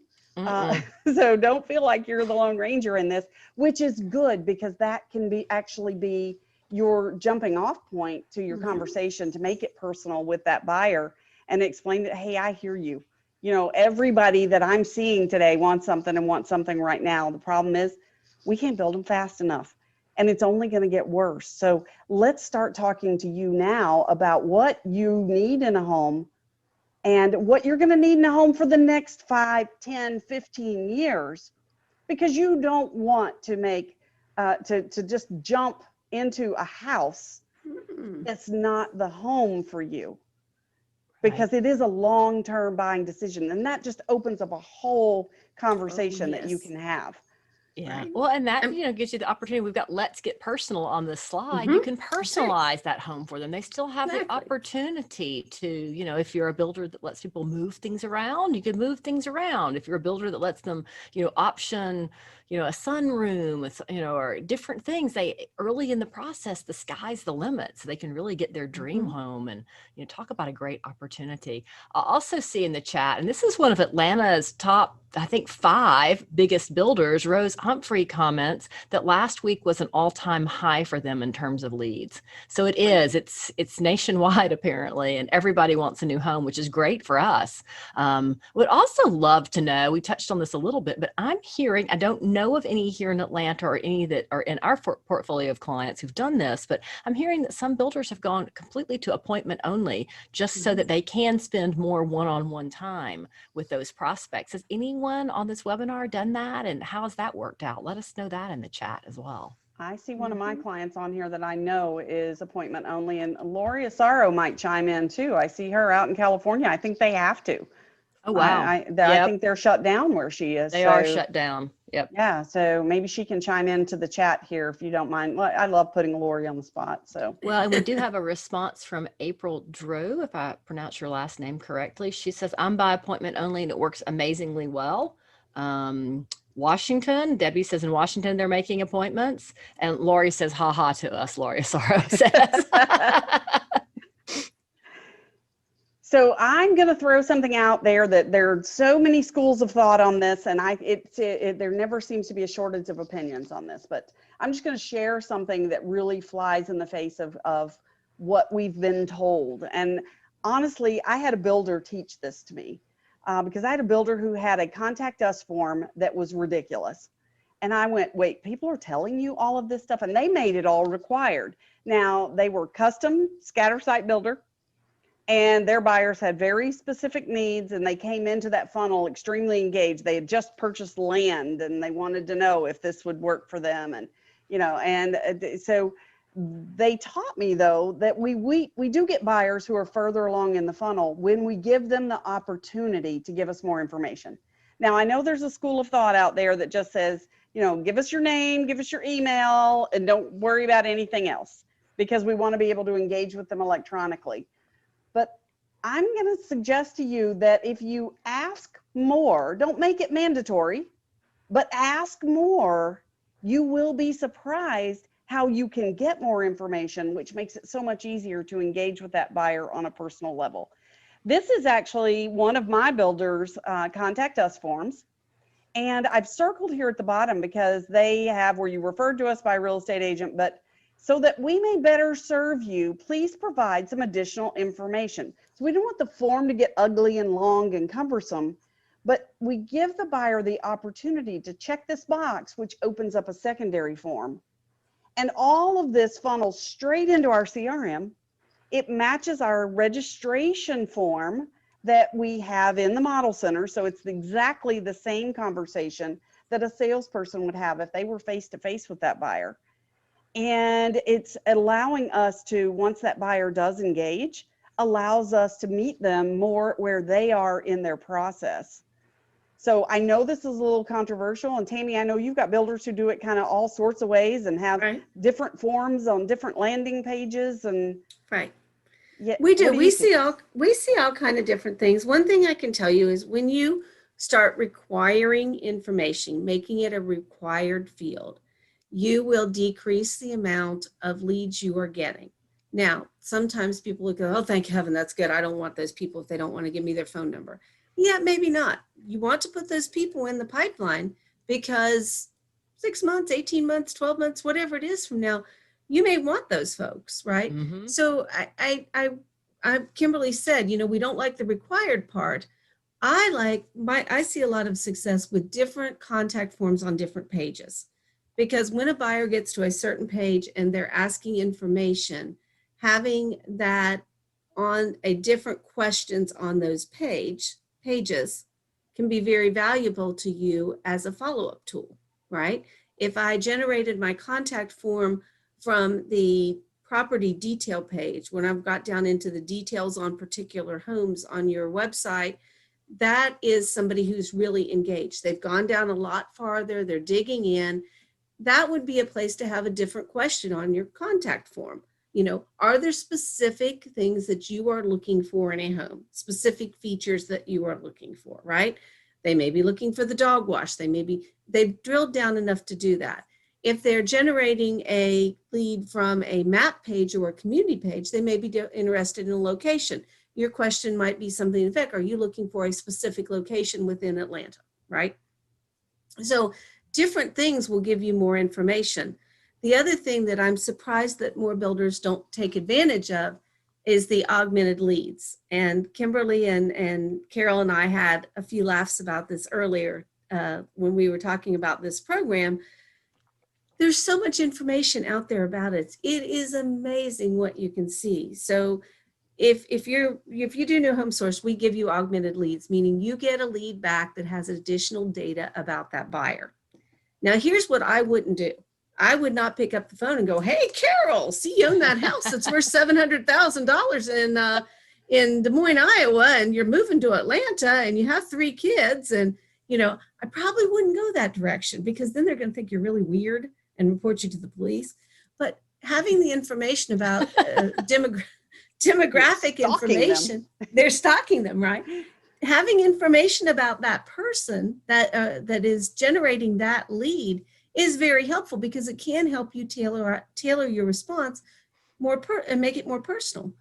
So don't feel like you're the Lone Ranger in this, which is good because that can actually be your jumping off point to your conversation to make it personal with that buyer and explain that, hey, I hear you. You know, everybody that I'm seeing today wants something and wants something right now. The problem is we can't build them fast enough and it's only going to get worse. So let's start talking to you now about what you need in a home and what you're going to need in a home for the next 5, 10, 15 years, because you don't want to make, to just jump into a house that's not the home for you. Because it is a long-term buying decision, and that just opens up a whole conversation that you can have. Yeah. Right. Well, and that, you know, gives you the opportunity. We've got Let's Get Personal on this slide. You can personalize that home for them. They still have the opportunity to, you know, if you're a builder that lets people move things around, you can move things around. If you're a builder that lets them, you know, option, you know, a sunroom, with, you know, or different things, they early in the process, the sky's the limit. So they can really get their dream home and, you know, talk about a great opportunity. I also see in the chat, and this is one of Atlanta's top, I think, 5 biggest builders, Rose Humphrey comments that last week was an all-time high for them in terms of leads. So it is, it's nationwide apparently, and everybody wants a new home, which is great for us. Would also love to know, we touched on this a little bit, but I'm hearing, I don't know of any here in Atlanta or any that are in our portfolio of clients who've done this, but I'm hearing that some builders have gone completely to appointment only just so that they can spend more one-on-one time with those prospects. Has anyone on this webinar done that, and how has that worked out? Let us know that in the chat as well. I see one of my clients on here that I know is appointment only, and Lori Asaro might chime in too. I see her out in California. I think they have to. Oh, wow. I think they're shut down where she is. They are shut down. Yep. Yeah. So maybe she can chime into the chat here if you don't mind. Well, I love putting Lori on the spot. So. Well, and we do have a response from April Drew, if I pronounce your last name correctly. She says, I'm by appointment only and it works amazingly well. Washington, Debbie says in Washington, they're making appointments. And Lori says, ha ha to us, Lori Asaro says. So I'm going to throw something out there that there are so many schools of thought on this, and there never seems to be a shortage of opinions on this, but I'm just going to share something that really flies in the face of what we've been told. And honestly, I had a builder teach this to me because I had a builder who had a contact us form that was ridiculous. And I went, wait, people are telling you all of this stuff, and they made it all required. Now, they were custom scatter site builder, and their buyers had very specific needs, and they came into that funnel extremely engaged. They had just purchased land and they wanted to know if this would work for them. And, you know, and so they taught me though, that we do get buyers who are further along in the funnel when we give them the opportunity to give us more information. Now, I know there's a school of thought out there that just says, you know, give us your name, give us your email, and don't worry about anything else, because we want to be able to engage with them electronically. But I'm going to suggest to you that if you ask more, don't make it mandatory, but ask more, you will be surprised how you can get more information, which makes it so much easier to engage with that buyer on a personal level. This is actually one of my builders' contact us forms. And I've circled here at the bottom because they have where you referred to us by a real estate agent, but so that we may better serve you, please provide some additional information. So we don't want the form to get ugly and long and cumbersome, but we give the buyer the opportunity to check this box, which opens up a secondary form. And all of this funnels straight into our CRM. It matches our registration form that we have in the model center. So it's exactly the same conversation that a salesperson would have if they were face to face with that buyer. And it's allowing us to, once that buyer does engage, allows us to meet them more where they are in their process. So I know this is a little controversial, and Tammy, I know you've got builders who do it kind of all sorts of ways and have different forms on different landing pages, and yeah, we do. We see all kind of different things. One thing I can tell you is when you start requiring information, making it a required field, you will decrease the amount of leads you are getting. Now, sometimes people will go, oh, thank heaven, that's good. I don't want those people if they don't want to give me their phone number. Yeah, maybe not. You want to put those people in the pipeline because 6 months, 18 months, 12 months, whatever it is from now, you may want those folks, right? Mm-hmm. So Kimberly said, we don't like the required part. I see a lot of success with different contact forms on different pages, because when a buyer gets to a certain page and they're asking information, having that on a different questions on those pages can be very valuable to you as a follow-up tool, right? If I generated my contact form from the property detail page, when I've got down into the details on particular homes on your website, that is somebody who's really engaged. They've gone down a lot farther, they're digging in. That would be a place to have a different question on your contact form. Are there specific things that you are looking for in a home, specific features that you are looking for, right? They may be looking for the dog wash. They've drilled down enough to do that. If they're generating a lead from a map page or a community page, they may be interested in a location. Your question might be something in effect, are you looking for a specific location within Atlanta, right? So different things will give you more information. The other thing that I'm surprised that more builders don't take advantage of is the augmented leads. And Kimberly and Carol and I had a few laughs about this earlier when we were talking about this program. There's so much information out there about it. It is amazing what you can see. So if you do New Home Source, we give you augmented leads, meaning you get a lead back that has additional data about that buyer. Now, here's what I wouldn't do. I would not pick up the phone and go, hey, Carol, see, you own that house that's worth $700,000 in Des Moines, Iowa, and you're moving to Atlanta and you have 3 kids. And, I probably wouldn't go that direction, because then they're going to think you're really weird and report you to the police. But having the information about demographic information, they're stalking them, right? Having information about that person that is generating that lead is very helpful, because it can help you tailor your response and make it more personal.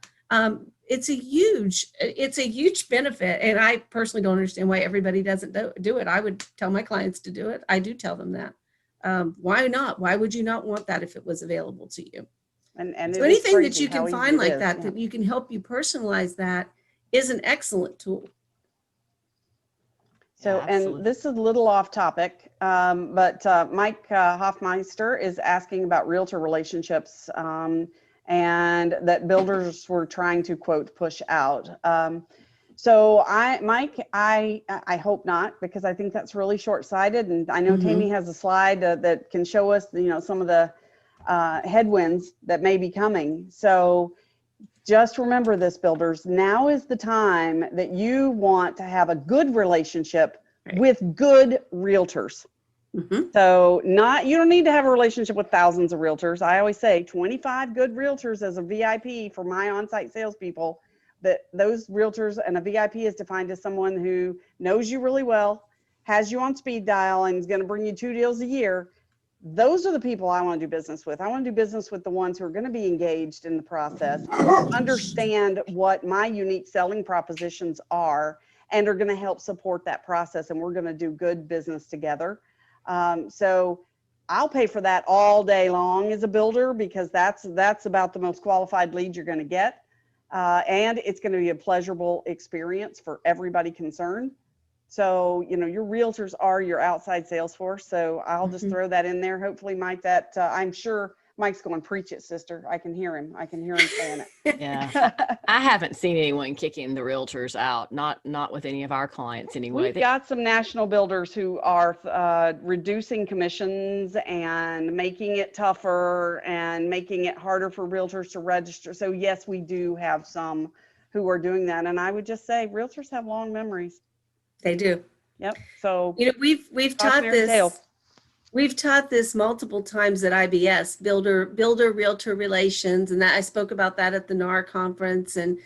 It's a huge benefit, and I personally don't understand why everybody doesn't do it. I would tell my clients to do it. I do tell them that. Why not? Why would you not want that if it was available to you? And so anything that you can find like that, that you can help you personalize, that is an excellent tool. So, and this is a little off topic, but Mike Hoffmeister is asking about Realtor Relationships, and that builders were trying to, quote, push out. So Mike, I hope not, because I think that's really short-sighted. And I know Tammy has a slide that can show us, some of the headwinds that may be coming. So just remember this, builders. Now is the time that you want to have a good relationship with good realtors. So you don't need to have a relationship with thousands of realtors. I always say 25 good realtors as a VIP for my on-site salespeople. That those realtors, and a VIP is defined as someone who knows you really well, has you on speed dial, and is going to bring you 2 deals a year. Those are the people I want to do business with. I want to do business with the ones who are going to be engaged in the process, understand what my unique selling propositions are, and are going to help support that process. And we're going to do good business together. So I'll pay for that all day long as a builder, because that's about the most qualified lead you're going to get. And it's going to be a pleasurable experience for everybody concerned. So, your realtors are your outside sales force. So I'll just throw that in there. Hopefully, Mike, that I'm sure Mike's going, preach it, sister. I can hear him. I can hear him saying it. Yeah. I haven't seen anyone kicking the realtors out, not with any of our clients anyway. We've got some national builders who are reducing commissions and making it tougher and making it harder for realtors to register. So yes, we do have some who are doing that. And I would just say realtors have long memories. They do. Yep. So we've taught this. We've taught this multiple times at IBS, builder realtor relations, and that I spoke about that at the NAR conference. And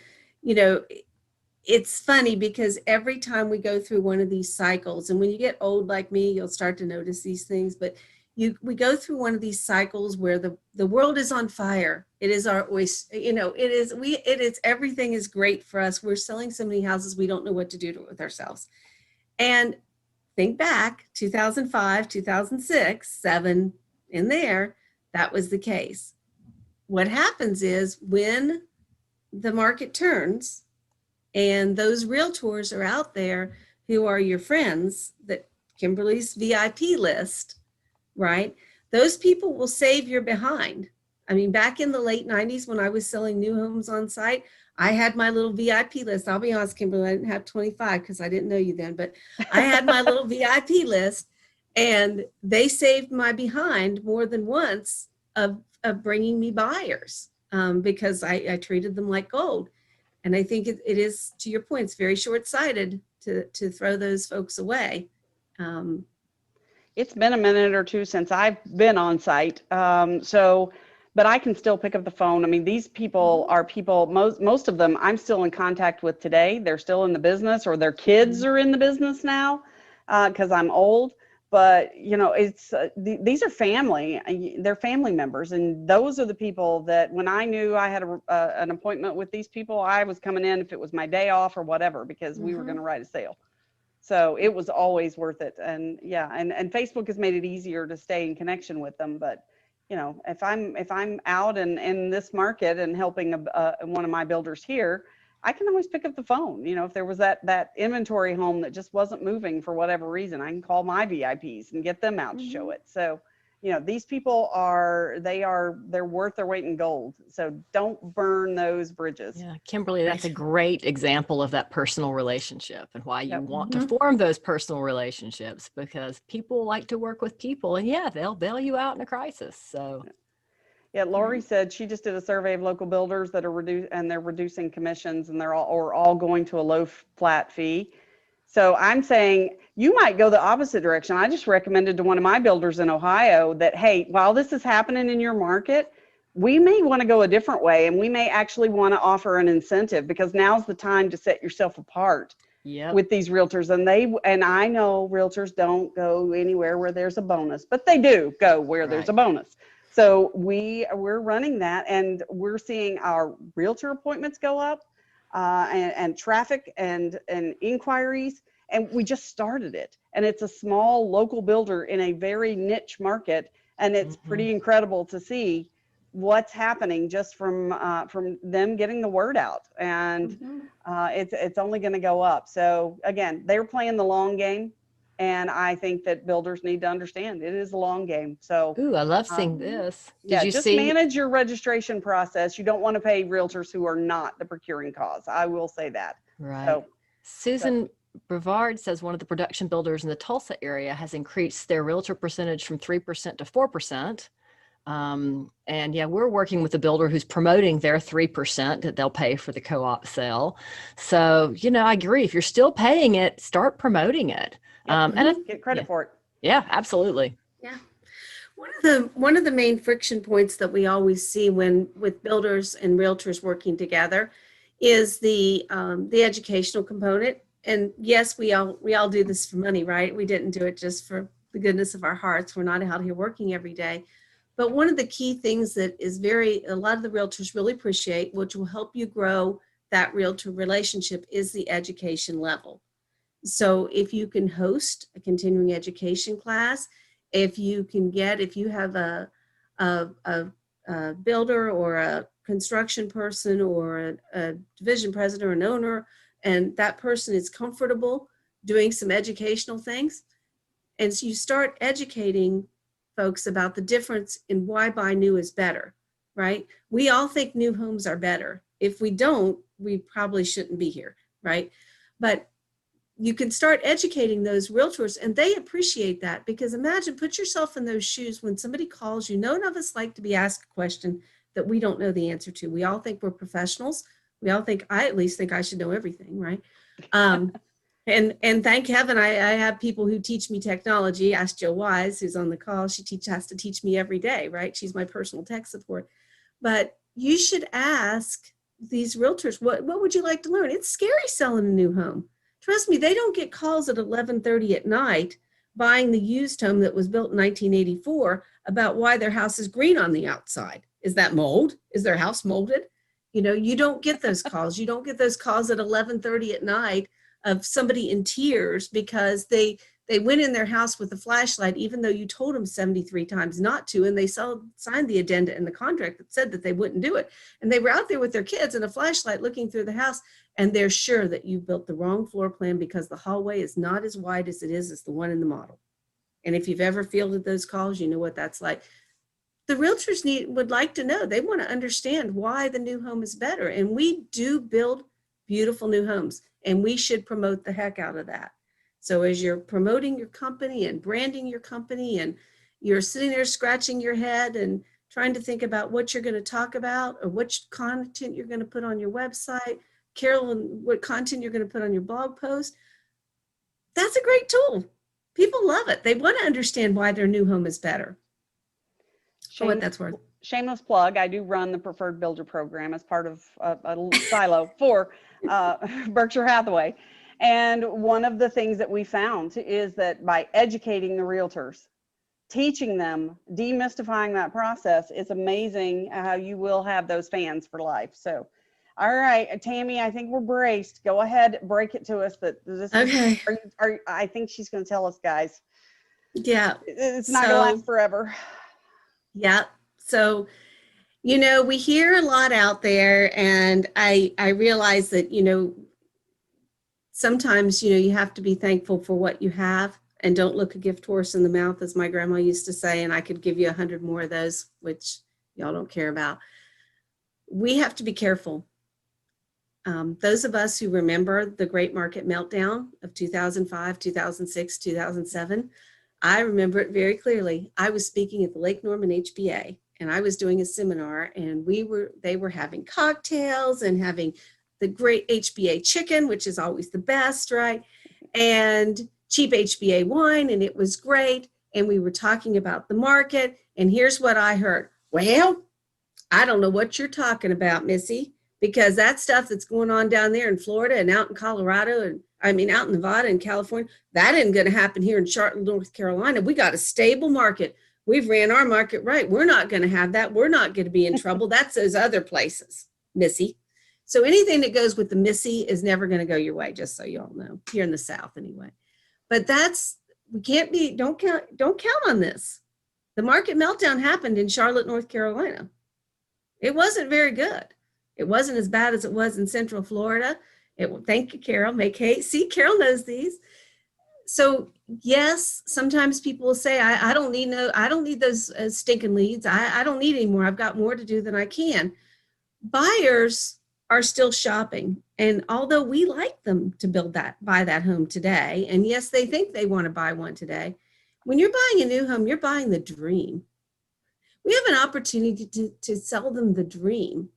it's funny because every time we go through one of these cycles, and when you get old like me, you'll start to notice these things, but we go through one of these cycles where the world is on fire. It is our oyster, it is everything is great for us. We're selling so many houses, we don't know what to do with ourselves. And think back, 2005, 2006, 7 in there, that was the case. What happens is when the market turns and those realtors are out there who are your friends, that Kimberly's VIP list, right? Those people will save your behind. I mean, back in the late 90s when I was selling new homes on site, I had my little VIP list. I'll be honest, Kimberly, I didn't have 25 because I didn't know you then, but I had my little VIP list, and they saved my behind more than once of bringing me buyers because I treated them like gold. And I think it is, to your point, it's very short-sighted to throw those folks away. It's been a minute or two since I've been on site. But I can still pick up the phone. I mean, these people are people, most of them I'm still in contact with today. They're still in the business, or their kids are in the business now because I'm old. But, it's these are family. They're family members. And those are the people that when I knew I had an appointment with these people, I was coming in if it was my day off or whatever, because we were going to write a sale. So it was always worth it. And yeah, and Facebook has made it easier to stay in connection with them. But if I'm out in this market and helping one of my builders here, I can always pick up the phone. If there was that inventory home that just wasn't moving for whatever reason, I can call my VIPs and get them out to show it. So, these people they're worth their weight in gold. So don't burn those bridges. Yeah, Kimberly, that's a great example of that personal relationship and why you want to Mm-hmm. form those personal relationships, because people like to work with people, and yeah, they'll bail you out in a crisis. So. Yeah, Lori said she just did a survey of local builders that are they're reducing commissions, and they're all going to a low flat fee. So I'm saying you might go the opposite direction. I just recommended to one of my builders in Ohio that, hey, while this is happening in your market, we may want to go a different way, and we may actually want to offer an incentive, because now's the time to set yourself apart with these realtors. And I know realtors don't go anywhere where there's a bonus, but they do go where there's a bonus. So we're running that, and we're seeing our realtor appointments go up, and traffic and inquiries. And we just started it, and it's a small local builder in a very niche market, and it's pretty incredible to see what's happening just from them getting the word out. And it's only going to go up. So again, they're playing the long game. And I think that builders need to understand it is a long game. So, I love seeing this. Just manage your registration process. You don't want to pay realtors who are not the procuring cause. I will say that. Right. So, Susan Brevard says one of the production builders in the Tulsa area has increased their realtor percentage from 3% to 4%. And yeah, we're working with a builder who's promoting their 3% that they'll pay for the co-op sale. So, I agree. If you're still paying it, start promoting it. And get credit for it. Yeah, absolutely. Yeah. One of the main friction points that we always see with builders and realtors working together is the educational component. And yes, we all do this for money, right? We didn't do it just for the goodness of our hearts. We're not out here working every day. But one of the key things that is a lot of the realtors really appreciate, which will help you grow that realtor relationship, is the education level. So if you can host a continuing education class, if you have a builder or a construction person or a division president or an owner, and that person is comfortable doing some educational things, and so you start educating folks about the difference in why buy new is better, right? We all think new homes are better. If we don't, we probably shouldn't be here, right? But you can start educating those realtors, and they appreciate that, because imagine, put yourself in those shoes when somebody calls you. None of us like to be asked a question that we don't know the answer to. We all think we're professionals. We all think, I at least think I should know everything, right? And thank heaven I have people who teach me technology. Ask Joe Wise, who's on the call. She has to teach me every day, right? She's my personal tech support. But you should ask these realtors, what would you like to learn? It's scary selling a new home. Trust me, they don't get calls at 11:30 at night buying the used home that was built in 1984 about why their house is green on the outside. Is that mold? Is their house molded? You know, you don't get those calls. You don't get those calls at 11:30 at night of somebody in tears because they went in their house with a flashlight, even though you told them 73 times not to, and they signed the addenda in the contract that said that they wouldn't do it. And they were out there with their kids and a flashlight looking through the house, and they're sure that you built the wrong floor plan because the hallway is not as wide as it is as the one in the model. And if you've ever fielded those calls, you know what that's like. The realtors would like to know. They want to understand why the new home is better. And we do build beautiful new homes, and we should promote the heck out of that. So as you're promoting your company and branding your company, and you're sitting there scratching your head and trying to think about what you're going to talk about or which content you're going to put on your website, Carolyn, what content you're going to put on your blog post, that's a great tool. People love it. They want to understand why their new home is better. For what that's worth. Shameless plug, I do run the Preferred Builder program as part of a silo for Berkshire Hathaway. And one of the things that we found is that by educating the realtors, teaching them, demystifying that process, it's amazing how you will have those fans for life. So, all right, Tammy, I think we're braced. Go ahead, break it to us. That this okay. I think she's going to tell us, guys. Yeah. It's not going to last forever. Yeah. So, you know, we hear a lot out there, and I realize that, you know, sometimes, you know, you have to be thankful for what you have and don't look a gift horse in the mouth, as my grandma used to say, and I could give you 100 more of those, which y'all don't care about. We have to be careful. Those of us who remember the great market meltdown of 2005, 2006, 2007, I remember it very clearly. I was speaking at the Lake Norman HBA, and I was doing a seminar, and they were having cocktails and having the great HBA chicken, which is always the best, right? And cheap HBA wine, and it was great. And we were talking about the market, and here's what I heard. Well, I don't know what you're talking about, Missy, because that stuff that's going on down there in Florida and out in Colorado, and out in Nevada and California, that isn't going to happen here in Charlotte, North Carolina. We got a stable market. We've ran our market right. We're not going to have that. We're not going to be in trouble. That's those other places, Missy. So anything that goes with the Missy is never going to go your way, just so you all know, here in the South anyway. But don't count on this. The market meltdown happened in Charlotte, North Carolina. It wasn't very good. It wasn't as bad as it was in Central Florida. Thank you, Carol. See, Carol knows these. So yes, sometimes people will say, I don't need those stinking leads. I don't need any more. I've got more to do than I can. Buyers are still shopping. And although we like them to buy that home today, and yes, they think they want to buy one today, when you're buying a new home, you're buying the dream. We have an opportunity to sell them the dream.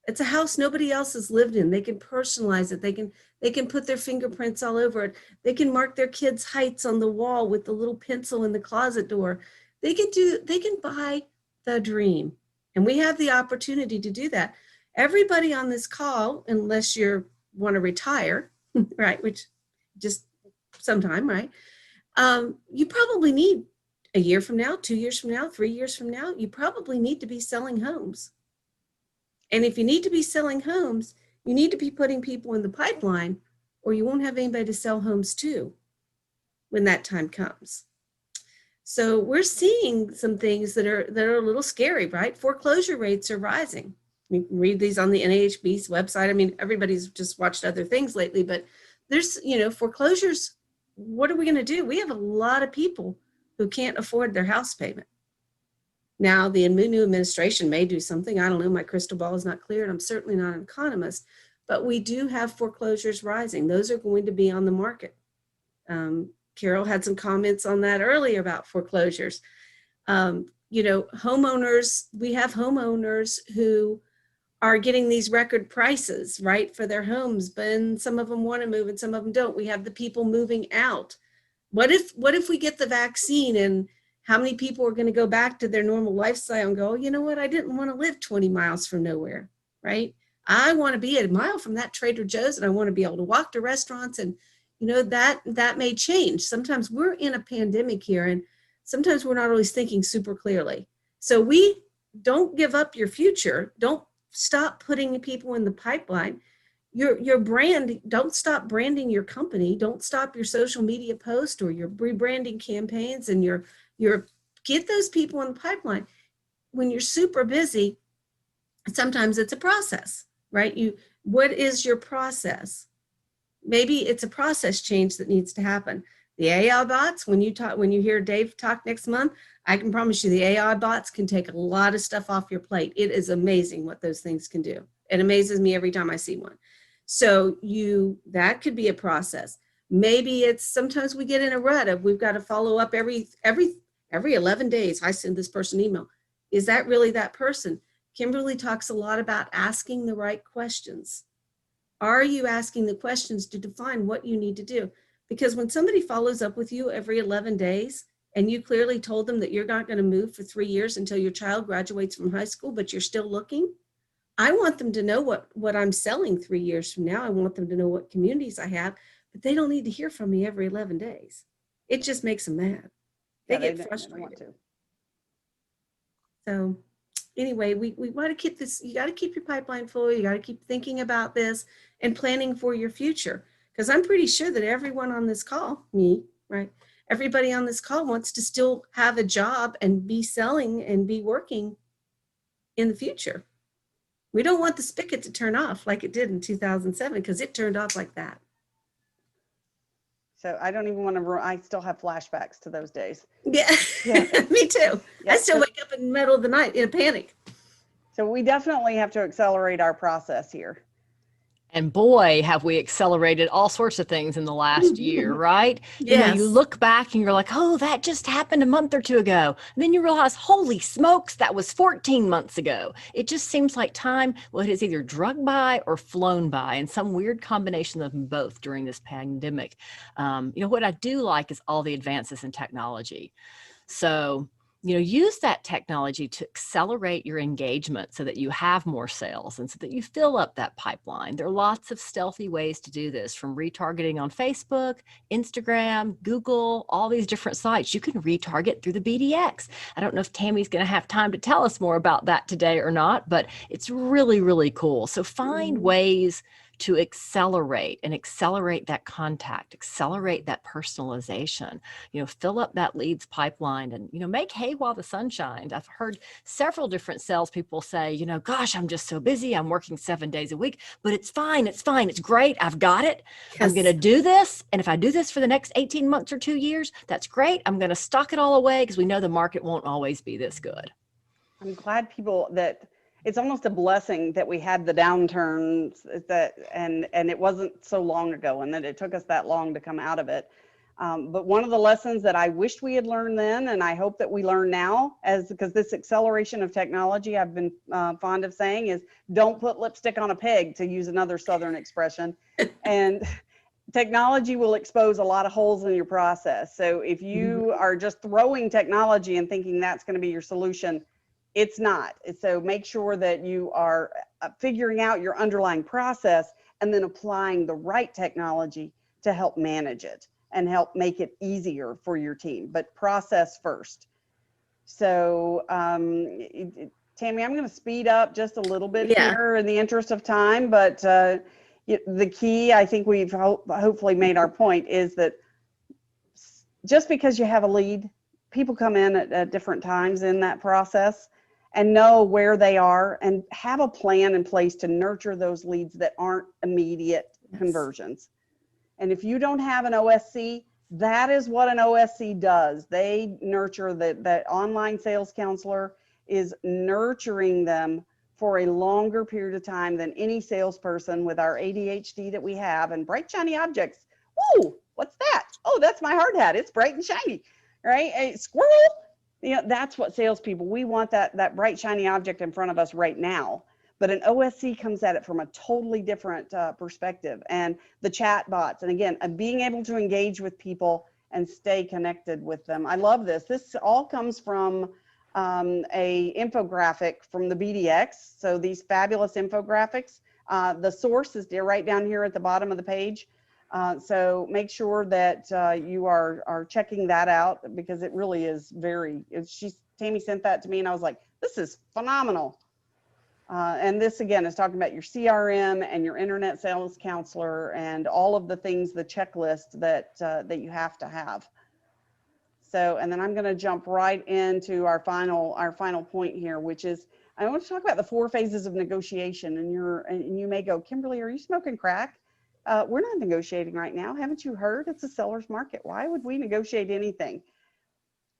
It's a house nobody else has lived in. They can personalize it. They can put their fingerprints all over it. They can mark their kids' heights on the wall with the little pencil in the closet door. They can buy the dream. And we have the opportunity to do that. Everybody on this call, unless you want to retire, right, which just sometime, right, you probably need a year from now, 2 years from now, 3 years from now, you probably need to be selling homes. And if you need to be selling homes, you need to be putting people in the pipeline, or you won't have anybody to sell homes to when that time comes. So we're seeing some things that are a little scary, right? Foreclosure rates are rising. You can read these on the NAHB's website. Everybody's just watched other things lately, but there's, foreclosures. What are we going to do? We have a lot of people who can't afford their house payment. Now, the new administration may do something. I don't know. My crystal ball is not clear, and I'm certainly not an economist. But we do have foreclosures rising. Those are going to be on the market. Carol had some comments on that earlier about foreclosures. Homeowners, we have homeowners who are getting these record prices, right, for their homes, but some of them want to move and some of them don't. We have the people moving out. What if we get the vaccine, and how many people are going to go back to their normal lifestyle and go, you know what, I didn't want to live 20 miles from nowhere, right? I want to be a mile from that Trader Joe's, and I want to be able to walk to restaurants, and that may change. Sometimes we're in a pandemic here, and sometimes we're not always thinking super clearly. So we don't give up your future. Don't stop putting people in the pipeline. Your brand, don't stop branding your company. Don't stop your social media post or your rebranding campaigns, and your get those people in the pipeline. When you're super busy, sometimes it's a process, right? What is your process? Maybe it's a process change that needs to happen. The AI bots, when you hear Dave talk next month, I can promise you the AI bots can take a lot of stuff off your plate. It is amazing what those things can do. It amazes me every time I see one. So that could be a process. Maybe it's sometimes we get in a rut of we've got to follow up every 11 days. I send this person an email. Is that really that person? Kimberly talks a lot about asking the right questions. Are you asking the questions to define what you need to do? Because when somebody follows up with you every 11 days and you clearly told them that you're not going to move for 3 years until your child graduates from high school, but you're still looking, I want them to know what I'm selling 3 years from now. I want them to know what communities I have, but they don't need to hear from me every 11 days. It just makes them mad. They get frustrated. So anyway, we want to keep this, you got to keep your pipeline full. You got to keep thinking about this and planning for your future. Because I'm pretty sure that everyone on this call, me, right? Everybody on this call wants to still have a job and be selling and be working in the future. We don't want the spigot to turn off like it did in 2007, because it turned off like that. So I don't even want to, I still have flashbacks to those days. Yeah. Me too. Yeah. I still wake up in the middle of the night in a panic. So we definitely have to accelerate our process here. And boy, have we accelerated all sorts of things in the last year, right? Yes. You look back and you're like, oh, that just happened a month or two ago. And then you realize, holy smokes, that was 14 months ago. It just seems like time, well, it has either drug by or flown by, and some weird combination of them both during this pandemic. What I do like is all the advances in technology. So, use that technology to accelerate your engagement so that you have more sales and so that you fill up that pipeline. There are lots of stealthy ways to do this, from retargeting on Facebook, Instagram, Google, all these different sites. You can retarget through the BDX. I don't know if Tammy's going to have time to tell us more about that today or not, but it's really, really cool. So find ways to accelerate that contact, accelerate that personalization, fill up that leads pipeline, and, make hay while the sun shines. I've heard several different salespeople say, gosh, I'm just so busy. I'm working 7 days a week, but it's fine. It's fine. It's great. I've got it. Yes. I'm going to do this. And if I do this for the next 18 months or 2 years, that's great. I'm going to stock it all away, because we know the market won't always be this good. I'm glad that it's almost a blessing that we had the downturns and it wasn't so long ago, and that it took us that long to come out of it. But one of the lessons that I wished we had learned then, and I hope that we learn now, because this acceleration of technology, I've been fond of saying, is don't put lipstick on a pig, to use another Southern expression. And technology will expose a lot of holes in your process. So if you are just throwing technology and thinking that's going to be your solution, it's not. So make sure that you are figuring out your underlying process and then applying the right technology to help manage it and help make it easier for your team, but process first. So Tammy, I'm going to speed up just a little bit here in the interest of time, but the key, I think we've hopefully made our point, is that just because you have a lead, people come in at different times in that process, and know where they are and have a plan in place to nurture those leads that aren't immediate conversions. And if you don't have an OSC, that is what an OSC does. They nurture the online sales counselor is nurturing them for a longer period of time than any salesperson with our ADHD that we have and bright, shiny objects. Woo, what's that? Oh, that's my hard hat. It's bright and shiny, right? A squirrel. You know, that's what salespeople, we want that bright, shiny object in front of us right now. But an OSC comes at it from a totally different perspective. And the chat bots, and again, being able to engage with people and stay connected with them. I love this. This all comes from a infographic from the BDX. So these fabulous infographics, the source is right down here at the bottom of the page. So make sure that you are checking that out, because it really is Tammy sent that to me and I was like, this is phenomenal. And this again is talking about your CRM and your internet sales counselor and all of the things, the checklist that you have to have. So, and then I'm going to jump right into our final point here, which is I want to talk about the 4 phases of negotiation. And you may go, Kimberly, are you smoking crack? We're not negotiating right now. Haven't you heard? It's a seller's market. Why would we negotiate anything?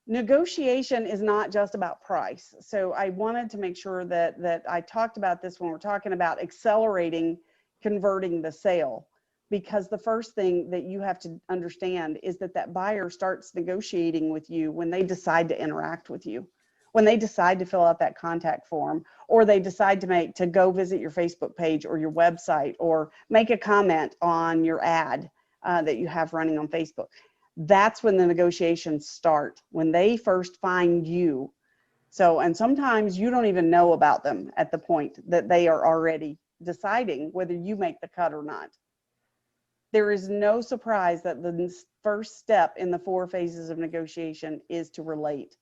Negotiation is not just about price. So I wanted to make sure that I talked about this when we're talking about accelerating, converting the sale. Because the first thing that you have to understand is that buyer starts negotiating with you when they decide to interact with you, when they decide to fill out that contact form, or they decide to go visit your Facebook page or your website, or make a comment on your ad that you have running on Facebook. That's when the negotiations start, when they first find you. So, and sometimes you don't even know about them at the point that they are already deciding whether you make the cut or not. There is no surprise that the first step in the 4 phases of negotiation is to relate.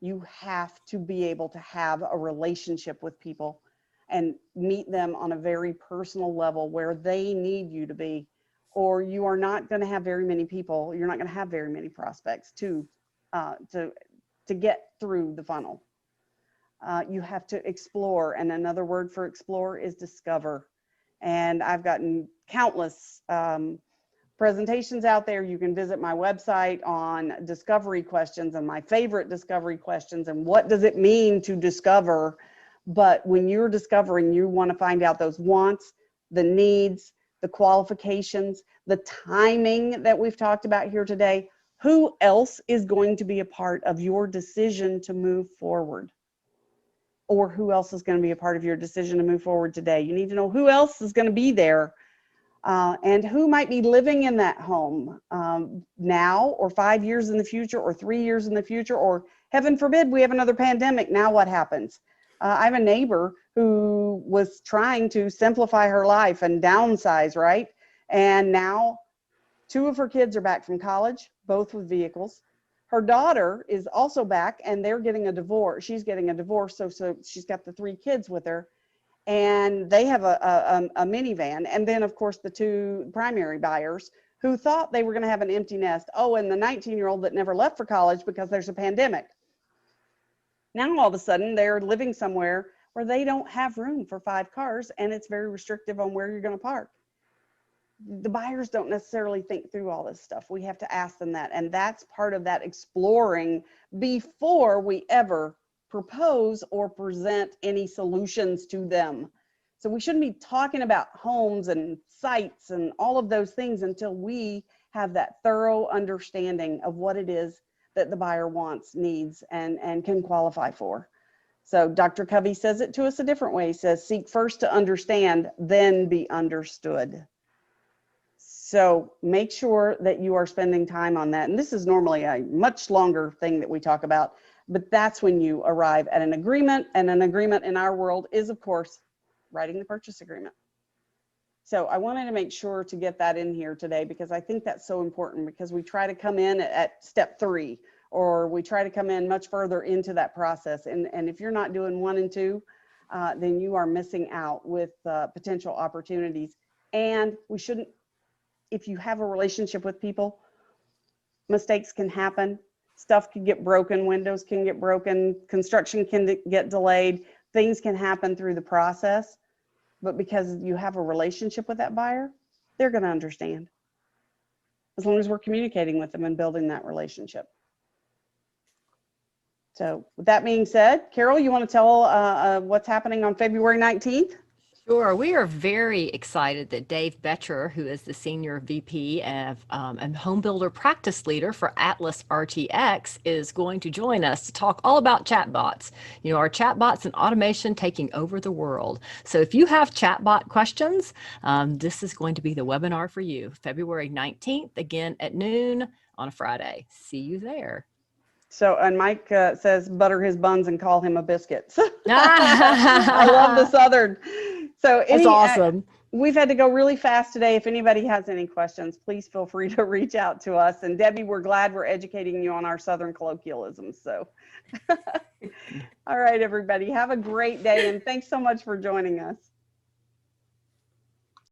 You have to be able to have a relationship with people and meet them on a very personal level where they need you to be, or you are not going to have very many people. You're not going to have very many prospects to get through the funnel. You have to explore, and another word for explore is discover. And I've gotten countless presentations out there. You can visit my website on discovery questions and my favorite discovery questions and what does it mean to discover. But when you're discovering, you want to find out those wants, the needs, the qualifications, the timing that we've talked about here today. Who else is going to be a part of your decision to move forward? Or who else is going to be a part of your decision to move forward today? You need to know who else is going to be there and who might be living in that home now, or 5 years in the future, or 3 years in the future, or heaven forbid we have another pandemic. Now what happens? I have a neighbor who was trying to simplify her life and downsize, right? And now 2 of her kids are back from college, both with vehicles. Her daughter is also back and they're getting a divorce. She's getting a divorce, so she's got the 3 kids with her. And they have a minivan. And then, of course, the 2 primary buyers who thought they were going to have an empty nest. Oh, and the 19-year-old that never left for college because there's a pandemic. Now, all of a sudden, they're living somewhere where they don't have room for 5 cars, and it's very restrictive on where you're going to park. The buyers don't necessarily think through all this stuff. We have to ask them that. And that's part of that exploring before we ever propose or present any solutions to them. So we shouldn't be talking about homes and sites and all of those things until we have that thorough understanding of what it is that the buyer wants, needs, and can qualify for. So Dr. Covey says it to us a different way. He says, seek first to understand, then be understood. So make sure that you are spending time on that. And this is normally a much longer thing that we talk about, but that's when you arrive at an agreement. And an agreement in our world is, of course, writing the purchase agreement. So I wanted to make sure to get that in here today, because I think that's so important, because we try to come in at step 3, or we try to come in much further into that process. And if you're not doing 1 and 2, then you are missing out with potential opportunities. And we shouldn't, if you have a relationship with people, mistakes can happen. Stuff can get broken, windows can get broken, construction can get delayed, things can happen through the process. But because you have a relationship with that buyer, they're going to understand, as long as we're communicating with them and building that relationship. So with that being said, Carol, you want to tell what's happening on February 19th? Sure. We are very excited that Dave Betcher, who is the Senior VP of and Home Builder Practice Leader for Atlas RTX, is going to join us to talk all about chatbots. You know, our chatbots and automation taking over the world. So if you have chatbot questions, this is going to be the webinar for you. February 19th, again at noon on a Friday. See you there. So, and Mike says butter his buns and call him a biscuit. I love the Southern. So That's awesome. We've had to go really fast today. If anybody has any questions, please feel free to reach out to us. And Debbie, we're glad we're educating you on our Southern colloquialisms. So, all right, everybody, have a great day. And thanks so much for joining us.